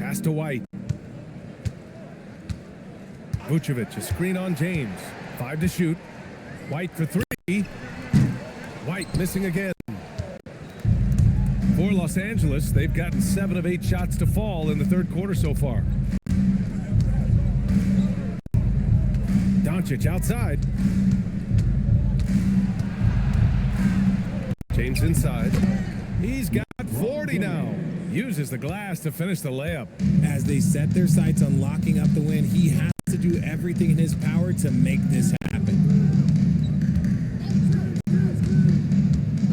Pass to White. Vucevic, a screen on James. 5 to shoot. White for 3. White missing again. For Los Angeles, they've gotten 7 of 8 shots to fall in the third quarter so far. Doncic outside. James inside. He's got 40 now. Uses the glass to finish the layup. As they set their sights on locking up the win, he has to do everything in his power to make this happen.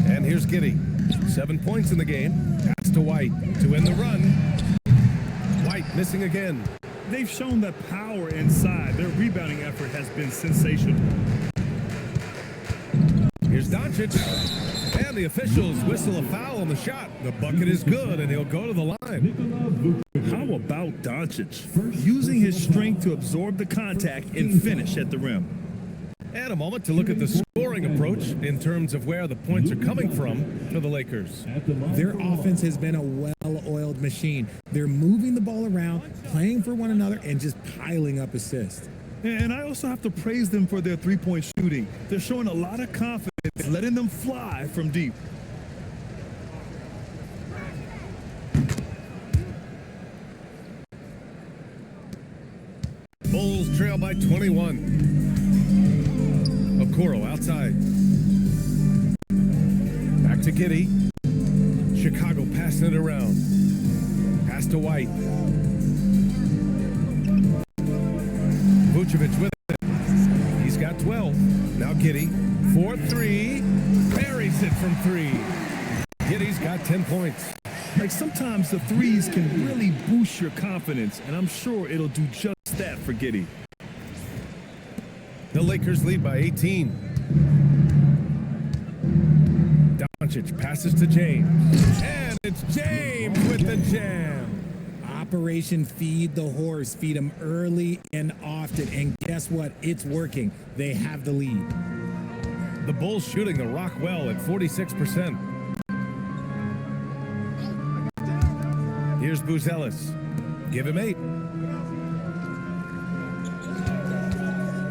And here's Giddey. 7 points in the game. Pass to White to end the run. White missing again. They've shown that power inside. Their rebounding effort has been sensational. Here's Doncic. And the officials whistle a foul on the shot. The bucket is good, and he'll go to the line. How about Doncic? Using his strength to absorb the contact and finish at the rim. And a moment to look at the scoring approach in terms of where the points are coming from for the Lakers. Their offense has been a well-oiled machine. They're moving the ball around, playing for one another, and just piling up assists. And I also have to praise them for their three-point shooting. They're showing a lot of confidence, letting them fly from deep. Bulls trail by 21. Okoro outside. Back to Giddey. Chicago passing it around. Pass to White. Vucevic with it. He's got 12. Now Giddey. 4-3. Buries it from 3. Giddey's got 10 points. Like sometimes the threes can really boost your confidence, and I'm sure it'll do just that for Giddey. The Lakers lead by 18. Doncic passes to James. And it's James with the jam. Operation Feed the Horse. Feed him early and often. And guess what? It's working. They have the lead. The Bulls shooting the rock well at 46%. Here's Buzelis. Give him 8.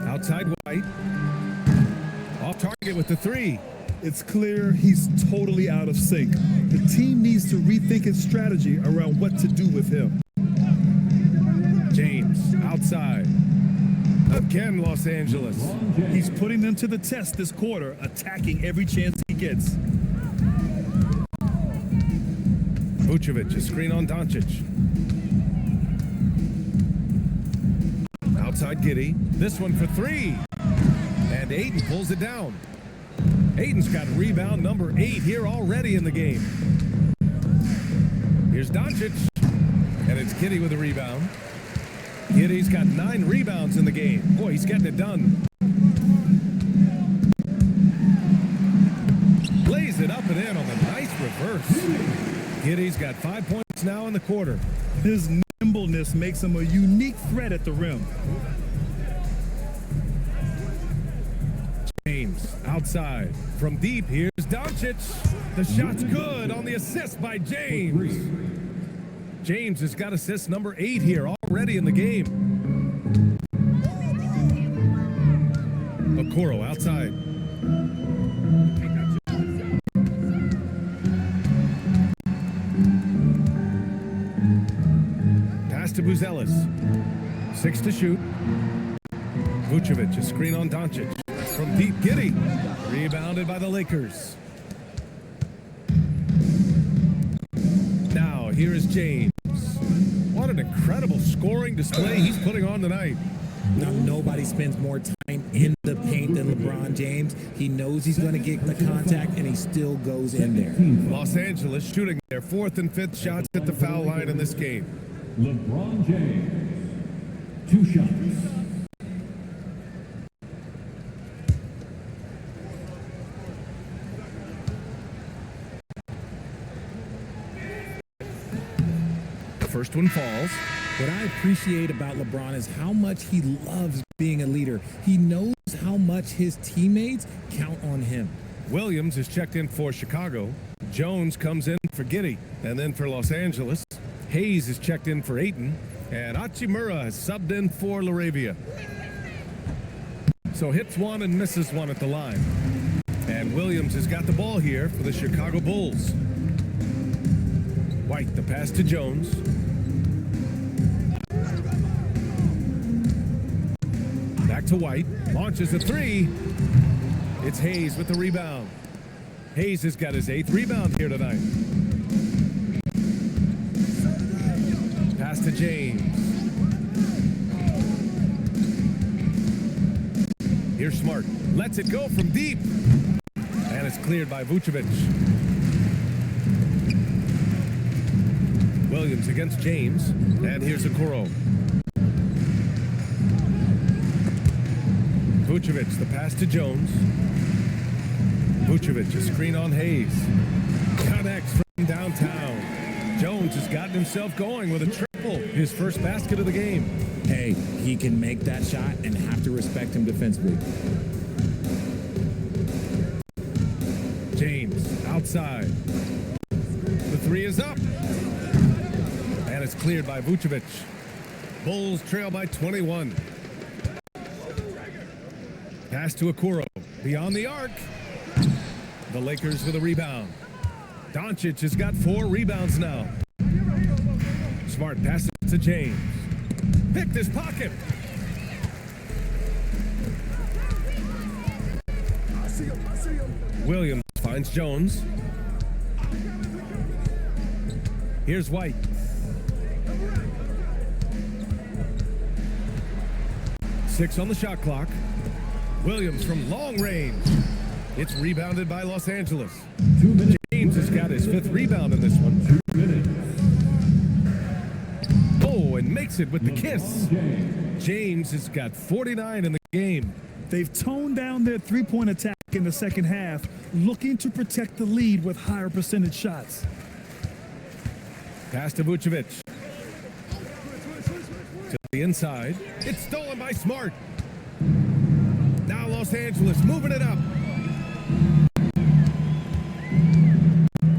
Outside White. Off target with the 3. It's clear he's totally out of sync. The team needs to rethink its strategy around what to do with him. James outside. Again, Los Angeles. He's putting them to the test this quarter, attacking every chance he gets. Vucevic, a screen on Doncic. Outside Giddey. This one for 3. And Ayton pulls it down. Ayton's got rebound number 8 here already in the game. Here's Doncic. And it's Giddey with a rebound. Giddey's got 9 rebounds in the game. Boy, he's getting it done. Lays it up and in on the nice reverse. Giddey's got 5 points now in the quarter. His nimbleness makes him a unique threat at the rim. James outside. From deep, here's Doncic. The shot's good on the assist by James. James has got assist number 8 here already in the game. Okoro outside. Pass to Buzelis. 6 to shoot. Vucevic, a screen on Doncic. From deep, Giddey. Rebounded by the Lakers. Now, here is James. What an incredible scoring display he's putting on tonight. Now, nobody spends more time in the paint than LeBron James. He knows he's going to get the contact, and he still goes in there. Los Angeles shooting their 4th and 5th shots at the foul line in this game. LeBron James, 2 shots. First one falls. What I appreciate about LeBron is how much he loves being a leader. He knows how much his teammates count on him. Williams is checked in for Chicago. Jones comes in for Giddey. And then for Los Angeles, Hayes is checked in for Ayton. And Hachimura has subbed in for LaRavia. So hits 1 and misses 1 at the line. And Williams has got the ball here for the Chicago Bulls. White, the pass to Jones. Back to White. Launches a 3. It's Hayes with the rebound. Hayes has got his 8th rebound here tonight. Pass to James. Here's Smart. Lets it go from deep. And it's cleared by Vucevic. Williams against James. And here's Okoro. Vucevic, the pass to Jones. Vucevic, a screen on Hayes. Connects from downtown. Jones has gotten himself going with a triple. His first basket of the game. Hey, he can make that shot and have to respect him defensively. James, outside. The 3 is up. And it's cleared by Vucevic. Bulls trail by 21. Pass to Okoro. Beyond the arc. The Lakers with a rebound. Doncic has got 4 rebounds now. Smart passes to James. Picked his pocket. Williams finds Jones. Here's White. Six on the shot clock. Williams from long range. It's rebounded by Los Angeles. 2 minutes. James has got his 5th rebound in this one. 2 minutes. Oh, and makes it with the kiss. LeBron James. James has got 49 in the game. They've toned down their three-point attack in the second half, looking to protect the lead with higher percentage shots. Pass to Vucevic. To the inside. It's stolen by Smart. Now Los Angeles moving it up.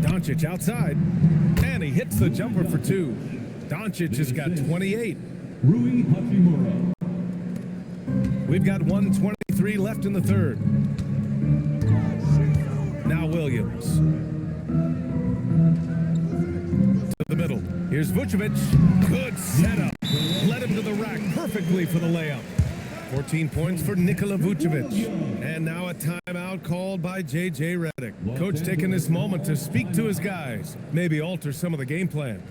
Doncic outside. And he hits the jumper for two. Doncic has got 28. Rui Hachimura. We've got 1:23 left in the third. Now Williams. To the middle. Here's Vucevic. Good setup. Led him to the rack perfectly for the layup. 14 points for Nikola Vucevic. And now a timeout called by J.J. Redick. Coach taking this moment to speak to his guys. Maybe alter some of the game plan.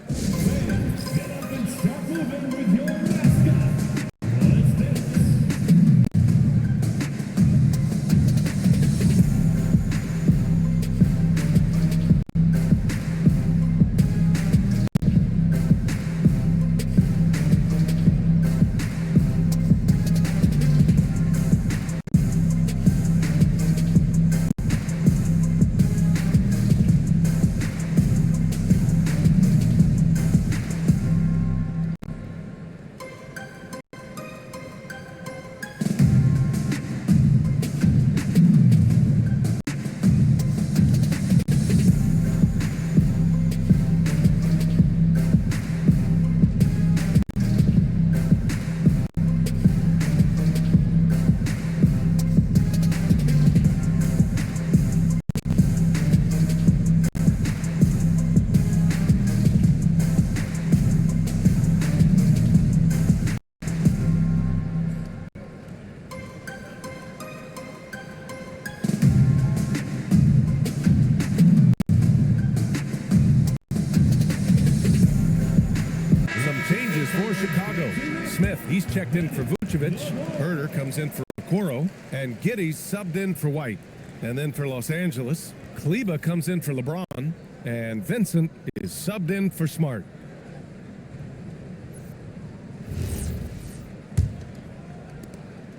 Get up and start moving with your mascot. Let's dance. For Chicago, Smith, he's checked in for Vucevic. Herder comes in for Okoro. And Giddey's subbed in for White. And then for Los Angeles, Kleba comes in for LeBron. And Vincent is subbed in for Smart.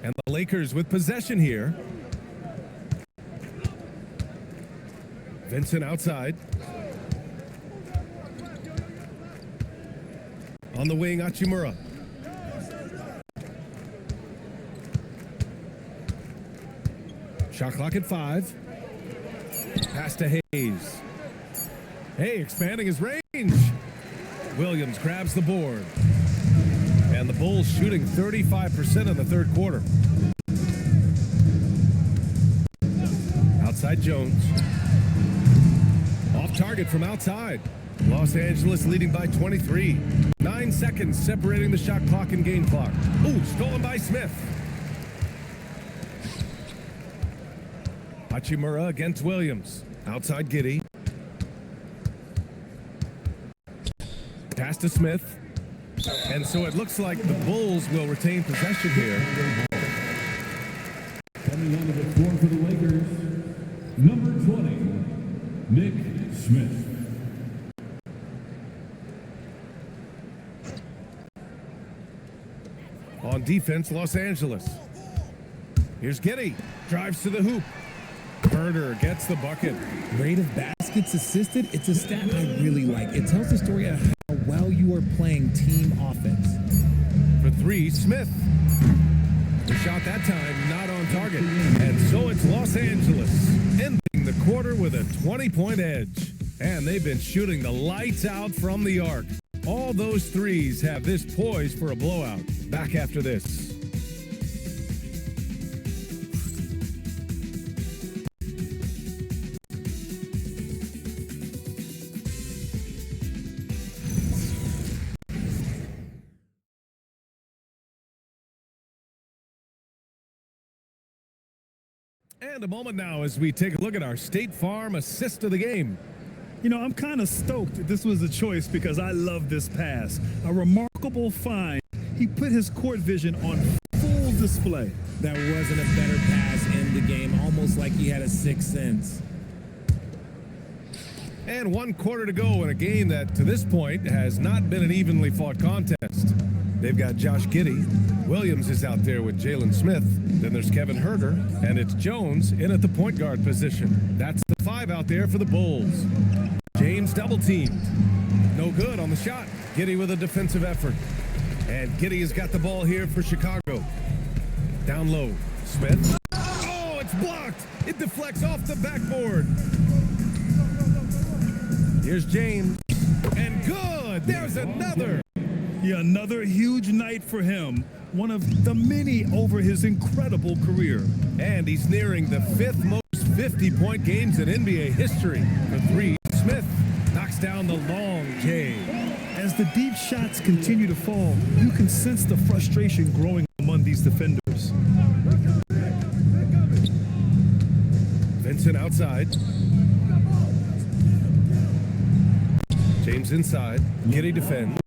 And the Lakers with possession here. Vincent outside. On the wing, Hachimura. Shot clock at 5. Pass to Hayes. Hey, expanding his range. Williams grabs the board. And the Bulls shooting 35% in the third quarter. Outside Jones. Off target from outside. Los Angeles leading by 23. 9 seconds separating the shot clock and game clock. Ooh, stolen by Smith. Hachimura against Williams. Outside Giddey. Pass to Smith. And so it looks like the Bulls will retain possession here. Coming onto the floor for the Lakers, number 20, Nick Smith. On defense, Los Angeles. Here's Giddey. Drives to the hoop. Herder gets the bucket. Rate of baskets assisted, it's a stat I really like. It tells the story of how well you are playing team offense. For 3, Smith. The shot that time not on target. And so it's Los Angeles ending the quarter with a 20-point edge. And they've been shooting the lights out from the arc. All those threes have this poised for a blowout. Back after this. And a moment now as we take a look at our State Farm assist of the game. You know, I'm kind of stoked this was a choice because I love this pass. A remarkable find. He put his court vision on full display. That wasn't a better pass in the game, almost like he had a sixth sense. And 1 quarter to go in a game that, to this point, has not been an evenly fought contest. They've got Josh Giddey. Williams is out there with Jalen Smith. Then there's Kevin Herter, and it's Jones in at the point guard position. That's the 5 out there for the Bulls. James double teamed. No good on the shot. Giddey with a defensive effort. And Giddey has got the ball here for Chicago. Down low. Smith. Oh, it's blocked. It deflects off the backboard. Here's James. And good. There's another. Yeah, another huge night for him. One of the many over his incredible career. And he's nearing the 5th most 50-point games in NBA history. For 3, Smith knocks down the long J. As the deep shots continue to fall, you can sense the frustration growing among these defenders. Vincent outside. James inside. Giddey defends.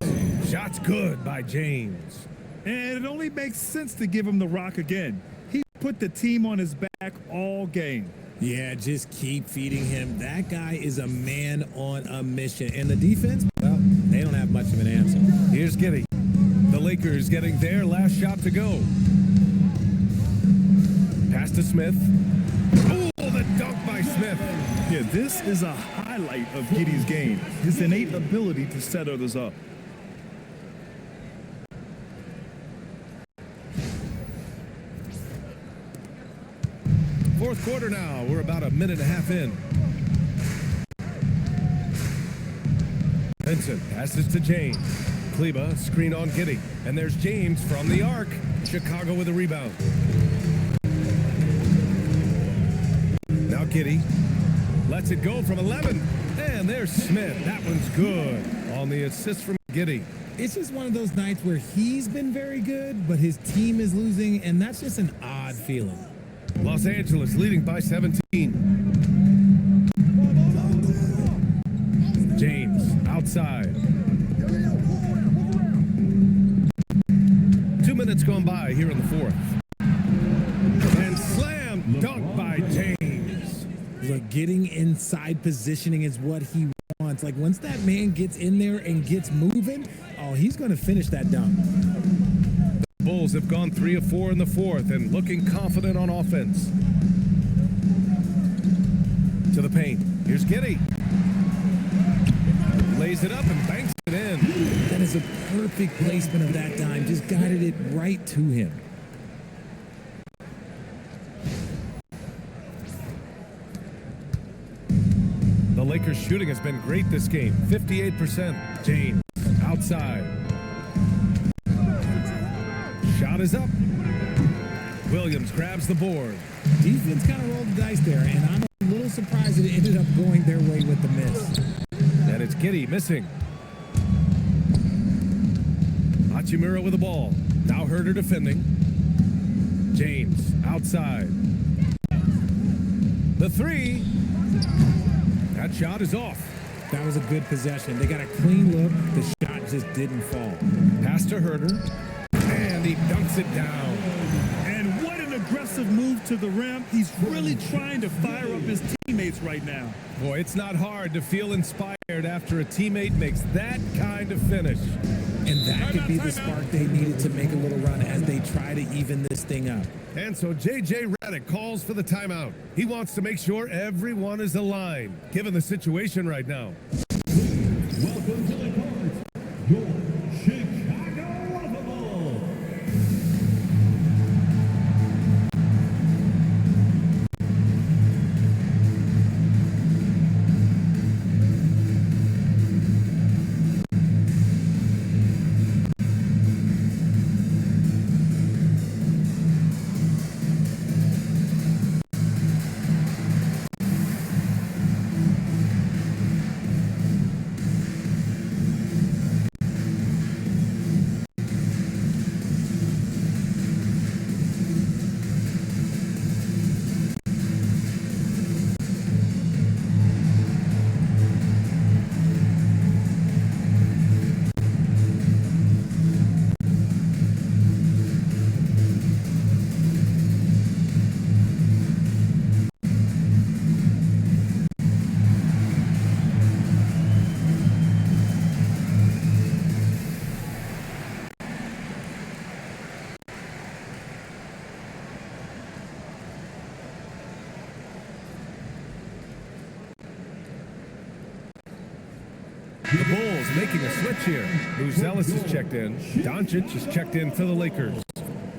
Shot's good by James. And it only makes sense to give him the rock again. He put the team on his back all game. Yeah, just keep feeding him. That guy is a man on a mission. And the defense, well, they don't have much of an answer. Here's Giddey. The Lakers getting their last shot to go. Pass to Smith. Oh, the dunk by Smith. Yeah, this is a highlight of Giddey's game. His innate ability to set others up. Fourth quarter now. We're about a minute and a half in. Vincent passes to James. Kleba screen on Giddey. And there's James from the arc. Chicago with a rebound. Now Giddey lets it go from 11. And there's Smith. That one's good on the assist from Giddey. It's just one of those nights where he's been very good, but his team is losing, and that's just an odd feeling. Los Angeles leading by 17. James outside. 2 minutes gone by here in the 4th. And slam dunk by James. Look, getting inside positioning is what he wants. Like, once that man gets in there and gets moving, oh, he's going to finish that dunk. The Bulls have gone 3 of 4 in the 4th and looking confident on offense. To the paint. Here's Giddey. Lays it up and banks it in. That is a perfect placement of that dime. Just guided it right to him. The Lakers shooting has been great this game. 58%. James outside. Shot is up. Williams grabs the board. Defense kind of rolled the dice there, and I'm a little surprised that it ended up going their way with the miss. And it's Giddey missing. Hachimura with the ball. Now Herter defending. James outside. The 3. That shot is off. That was a good possession. They got a clean look. The shot just didn't fall. Pass to Herter. And he dunks it down. And what an aggressive move to the rim. He's really trying to fire up his teammates right now. Boy, it's not hard to feel inspired after a teammate makes that kind of finish. And that could be the spark they needed to make a little run as they try to even this thing up. And so J.J. Redick calls for the timeout. He wants to make sure everyone is aligned, given the situation right now. Welcome to the court, your Chicago Bulls. The Bulls making a switch here. Buzelis is checked in. Doncic is checked in for the Lakers.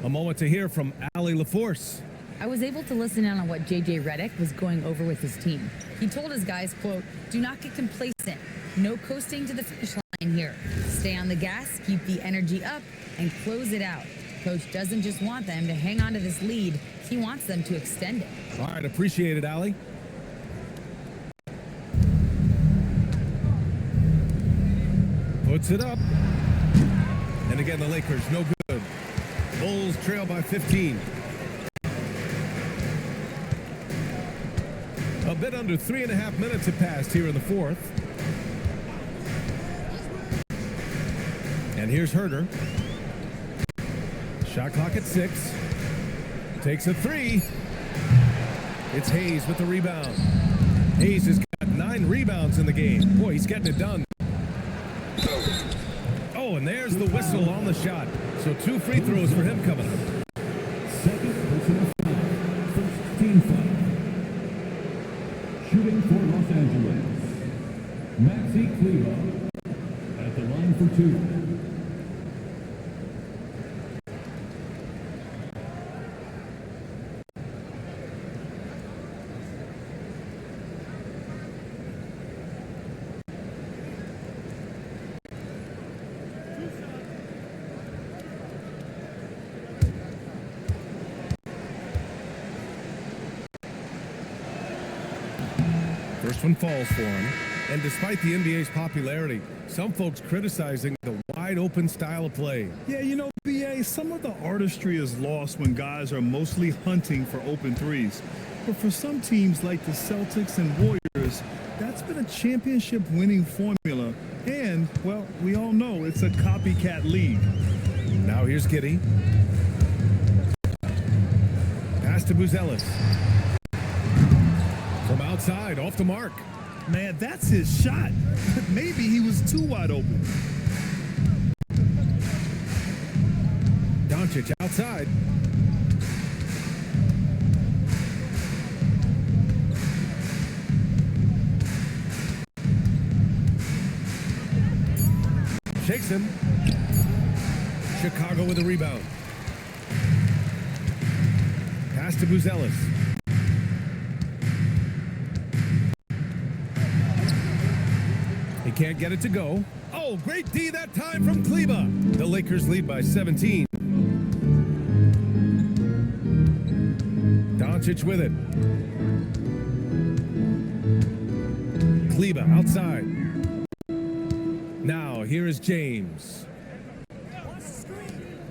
A moment to hear from Allie LaForce. I was able to listen in on what J.J. Redick was going over with his team. He told his guys, quote, "Do not get complacent. No coasting to the finish line here. Stay on the gas, keep the energy up, and close it out. Coach doesn't just want them to hang on to this lead. He wants them to extend it." All right, appreciate it, Allie. Puts it up. And again, the Lakers, no good. Bulls trail by 15. A bit under 3.5 minutes have passed here in the fourth. And here's Herter. Shot clock at 6. Takes a 3. It's Hayes with the rebound. Hayes has got 9 rebounds in the game. Boy, he's getting it done. Oh, and there's the whistle on the shot. So 2 free throws for him coming up. Second personal foul. First team foul. Shooting for Los Angeles, Maxi Kleber at the line for 2. First one falls for him. And despite the NBA's popularity, some folks criticizing the wide open style of play. Yeah, you know, BA, some of the artistry is lost when guys are mostly hunting for open threes. But for some teams like the Celtics and Warriors, that's been a championship winning formula. And, well, we all know it's a copycat league. Now here's Giddey. Pass to Buzelis. From outside, off the mark. Man, that's his shot. Maybe he was too wide open. Doncic outside. Shakes him. Chicago with a rebound. Pass to Buzelis. He can't get it to go. Oh, great D that time from Kleber. The Lakers lead by 17. Doncic with it. Kleber outside. Now, here is James.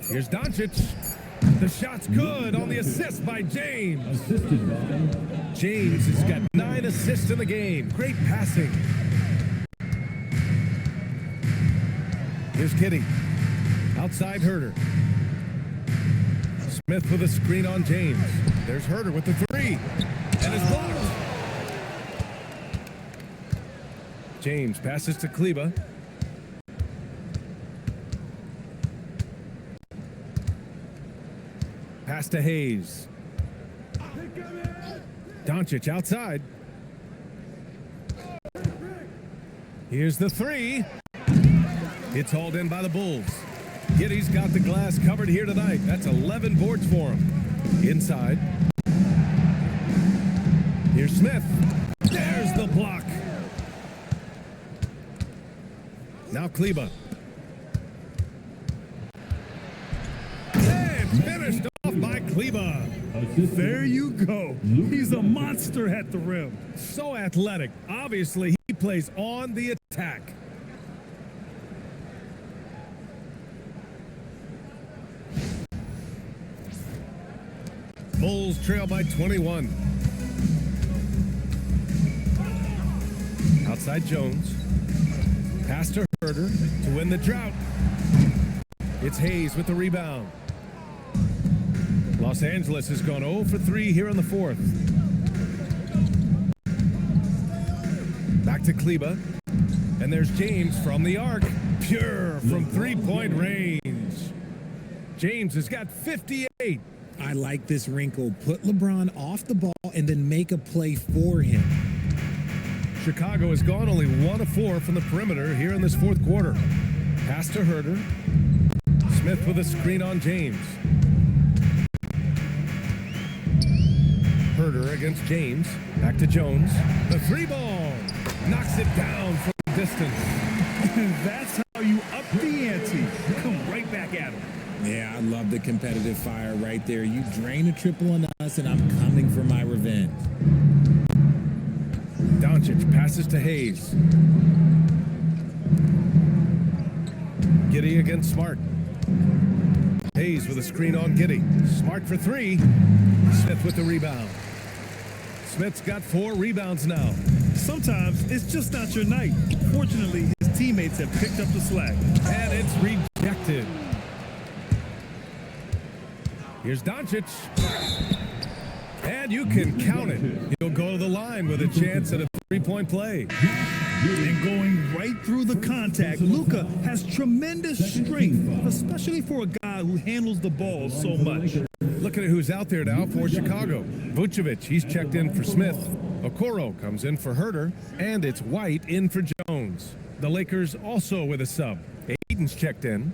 Here's Doncic. The shot's good on the assist by James. Assisted by James has got 9 assists in the game. Great passing. Here's Giddey. Outside Herter. Smith with a screen on James. There's Herter with the 3. And it's blocked. James passes to Kleber. Pass to Hayes. Doncic outside. Here's the 3. It's hauled in by the Bulls. Giddey's got the glass covered here tonight. That's 11 boards for him. Inside. Here's Smith. There's the block. Now Kleber. And finished off by Kleber. There you go. He's a monster at the rim. So athletic. Obviously, he plays on the attack. Bulls trail by 21. Outside Jones. Pass to Herter to win the drought. It's Hayes with the rebound. Los Angeles has gone 0 for 3 here in the fourth. Back to Kleber. And there's James from the arc. Pure from three-point range. James has got 58. I like this wrinkle. Put LeBron off the ball and then make a play for him. Chicago has gone only 1 of 4 from the perimeter here in this fourth quarter. Pass to Herter. Smith with a screen on James. Herter against James. Back to Jones. The 3-ball. Knocks it down from distance. That's how you up the ante. Come right back at him. Yeah, I love the competitive fire right there. You drain a triple on us, and I'm coming for my revenge. Doncic passes to Hayes. Giddey against Smart. Hayes with a screen on Giddey. Smart for 3. Smith with the rebound. Smith's got 4 rebounds now. Sometimes it's just not your night. Fortunately, his teammates have picked up the slack. And it's rejected. Here's Doncic. And you can count it. He'll go to the line with a chance at a 3-point play. And going right through the contact, Luka has tremendous strength, especially for a guy who handles the ball so much. Looking at who's out there now for Chicago. Vucevic, he's checked in for Smith. Okoro comes in for Herter, and it's White in for Jones. The Lakers also with a sub. Aiden's checked in.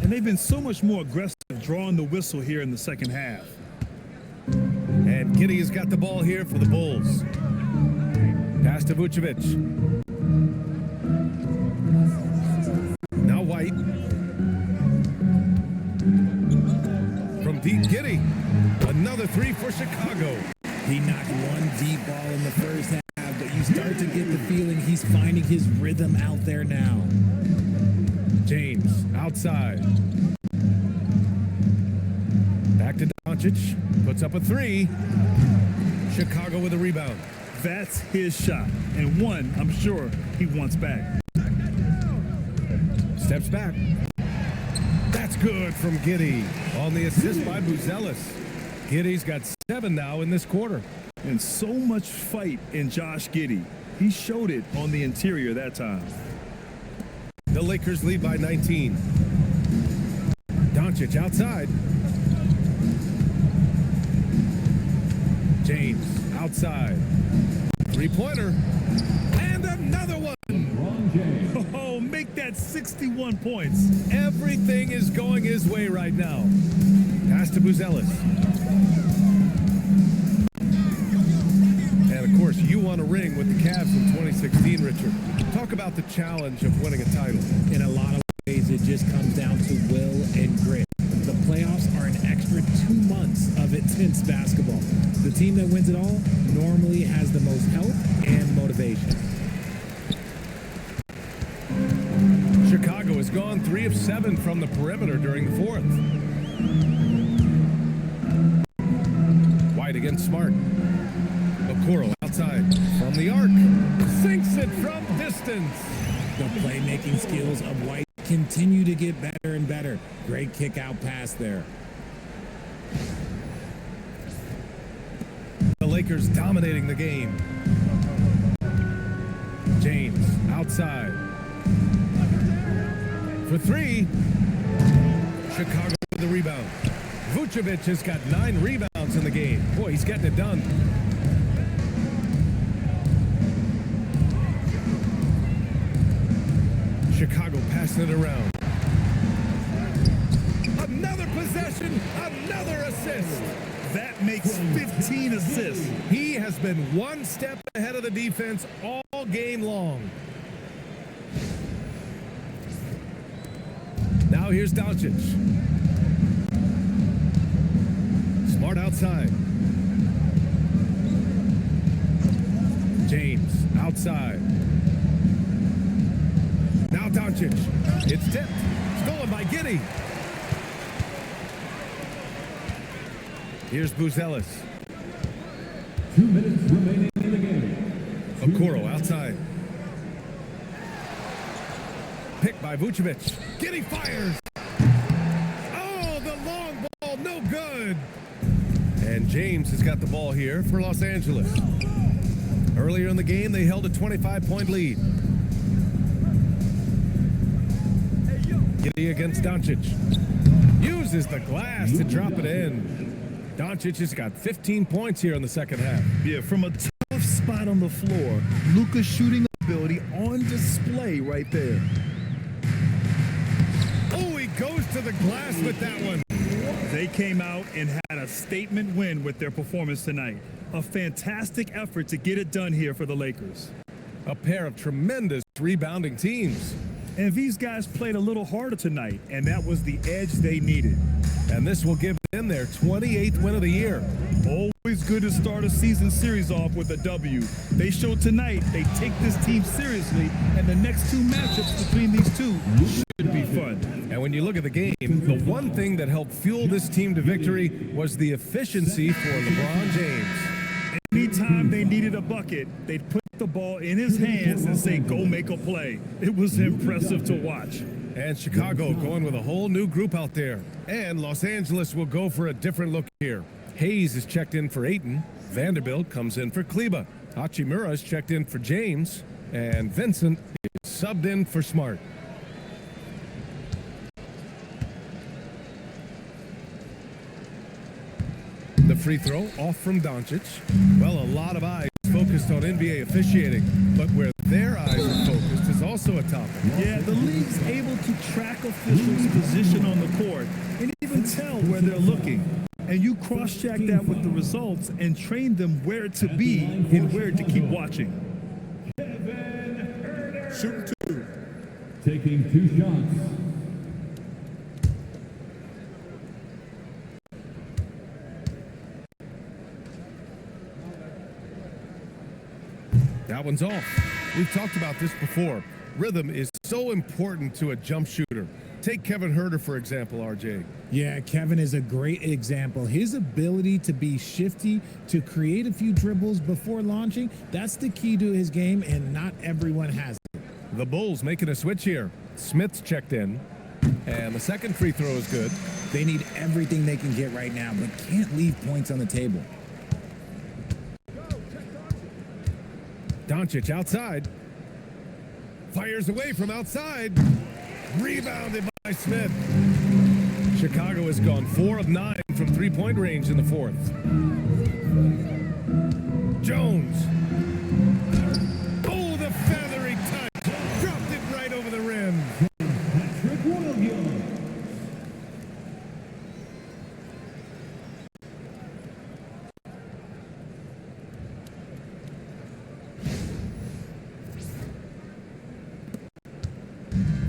And they've been so much more aggressive drawing the whistle here in the second half. And Giddey has got the ball here for the Bulls. Pass to Vucevic. Now White. From deep, Giddey. Another 3 for Chicago. He knocked one deep ball in the first half, but you start to get the feeling he's finding his rhythm out there now. James outside. Back to Doncic. Puts up a 3. Chicago with a rebound. That's his shot, and one I'm sure he wants back. Steps back. That's good from Giddey on the assist by Buzelis. Giddey's got 7 now in this quarter. And so much fight in Josh Giddey. He showed it on the interior that time. The Lakers lead by 19. Doncic outside. James outside. 3-pointer. And another one. Oh, make that 61 points. Everything is going his way right now. Pass to Buzelis. And of course, you won a ring with the Cavs in 2016, Richard. Talk about the challenge of winning a title. In a lot of ways, it just comes down to will and grit. The playoffs are an extra 2 months of intense basketball. The team that wins it all normally has the most help and motivation. Chicago has gone 3 of 7 from the perimeter during the fourth. White against Smart. Okoro outside from the arc. Sinks it from distance. The playmaking skills of White continue to get better and better. Great kick-out pass there. The Lakers dominating the game. James outside. For 3. Chicago with the rebound. Vucevic has got 9 rebounds in the game. Boy, he's getting it done. Chicago passing it around. Another possession, another assist. That makes 15 assists. He has been one step ahead of the defense all game long. Now here's Doncic. Smart outside. James outside. Now Doncic. It's tipped. Stolen by Giddey. Here's Buzelis. 2 minutes remaining in the game. Okoro outside. Picked by Vucevic. Giddey fires. Oh, the long ball, no good. And James has got the ball here for Los Angeles. Earlier in the game, they held a 25-point lead. Giddey against Doncic. Uses the glass to drop it in. Doncic has got 15 points here in the second half. Yeah, from a tough spot on the floor, Luka's shooting ability on display right there. Oh, he goes to the glass with that one. They came out and had a statement win with their performance tonight. A fantastic effort to get it done here for the Lakers. A pair of tremendous rebounding teams. And these guys played a little harder tonight, and that was the edge they needed. And this will give them their 28th win of the year. Always good to start a season series off with a W. They showed tonight they take this team seriously, and the next two matchups between these two should be fun. And when you look at the game, the one thing that helped fuel this team to victory was the efficiency for LeBron James. Anytime they needed a bucket, they'd put the ball in his hands and say, go make a play. It was impressive to watch. And Chicago going with a whole new group out there. And Los Angeles will go for a different look here. Hayes is checked in for Ayton. Vanderbilt comes in for Kleba. Hachimura is checked in for James. And Vincent is subbed in for Smart. The free throw off from Doncic. Well, a lot of eyes focused on NBA officiating, but where their eyes are focused is also a topic. Yeah, the league's able to track officials' position on the court and even tell where they're looking. And you cross-check that with the results and train them where to be and where to keep watching. Shooting two. Taking 2 shots. That one's off. We've talked about this before. Rhythm is so important to a jump shooter. Take Kevin Huerter, for example, RJ. Yeah, Kevin is a great example. His ability to be shifty, to create a few dribbles before launching, that's the key to his game, and not everyone has it. The Bulls making a switch here. Smith's checked in, and the second free throw is good. They need everything they can get right now, but can't leave points on the table. Doncic outside. Fires away from outside. Rebounded by Smith. Chicago has gone 4 of 9 from three-point range in the fourth. Jones. Oh, the feathery touch. Dropped it right over the rim. Patrick Williams.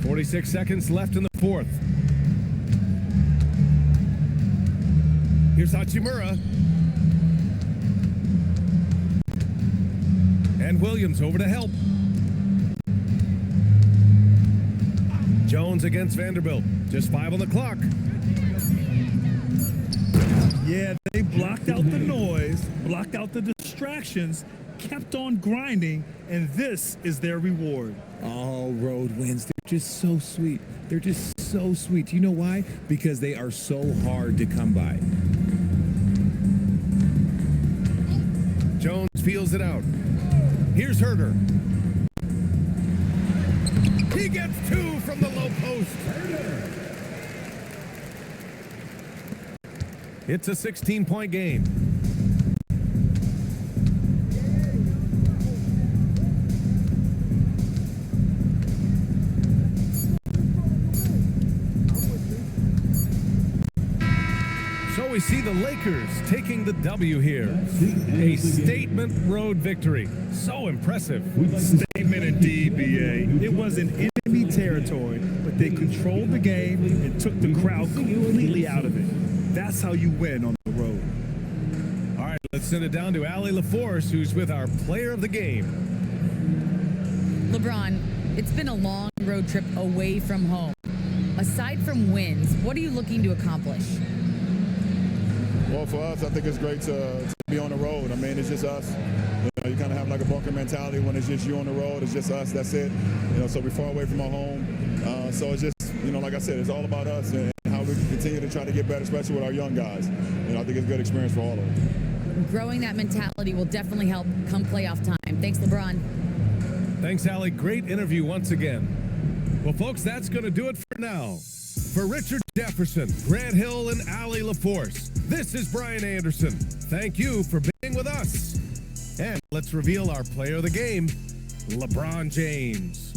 .46 seconds left in the fourth. Here's Hachimura. And Williams over to help. Jones against Vanderbilt. Just 5 on the clock. Yeah, they blocked out the noise, blocked out the distractions, kept on grinding, and this is their reward. All road wins. They're just so sweet. They're just so sweet. You know why? Because they are so hard to come by. Jones feels it out. Here's Huerter. He gets 2 from the low post. It's a 16-point game. So we see the Lakers taking the W here. A statement road victory. So impressive. Statement indeed, BA. It was in enemy territory, but they controlled the game and took the crowd completely out of it. That's how you win on the road. All right, let's send it down to Allie LaForce, who's with our player of the game. LeBron, it's been a long road trip away from home. Aside from wins, what are you looking to accomplish? Well, for us, I think it's great to be on the road. I mean, it's just us. You kind of have like a bunker mentality when it's just you on the road. It's just us. That's it. So we're far away from our home. So it's just, like I said, it's all about us and how we continue to try to get better, especially with our young guys. I think it's a good experience for all of them. Growing that mentality will definitely help come playoff time. Thanks, LeBron. Thanks, Allie. Great interview once again. Well, folks, that's going to do it for now. For Richard Jefferson, Grant Hill, and Allie LaForce, this is Brian Anderson. Thank you for being with us. And let's reveal our player of the game, LeBron James.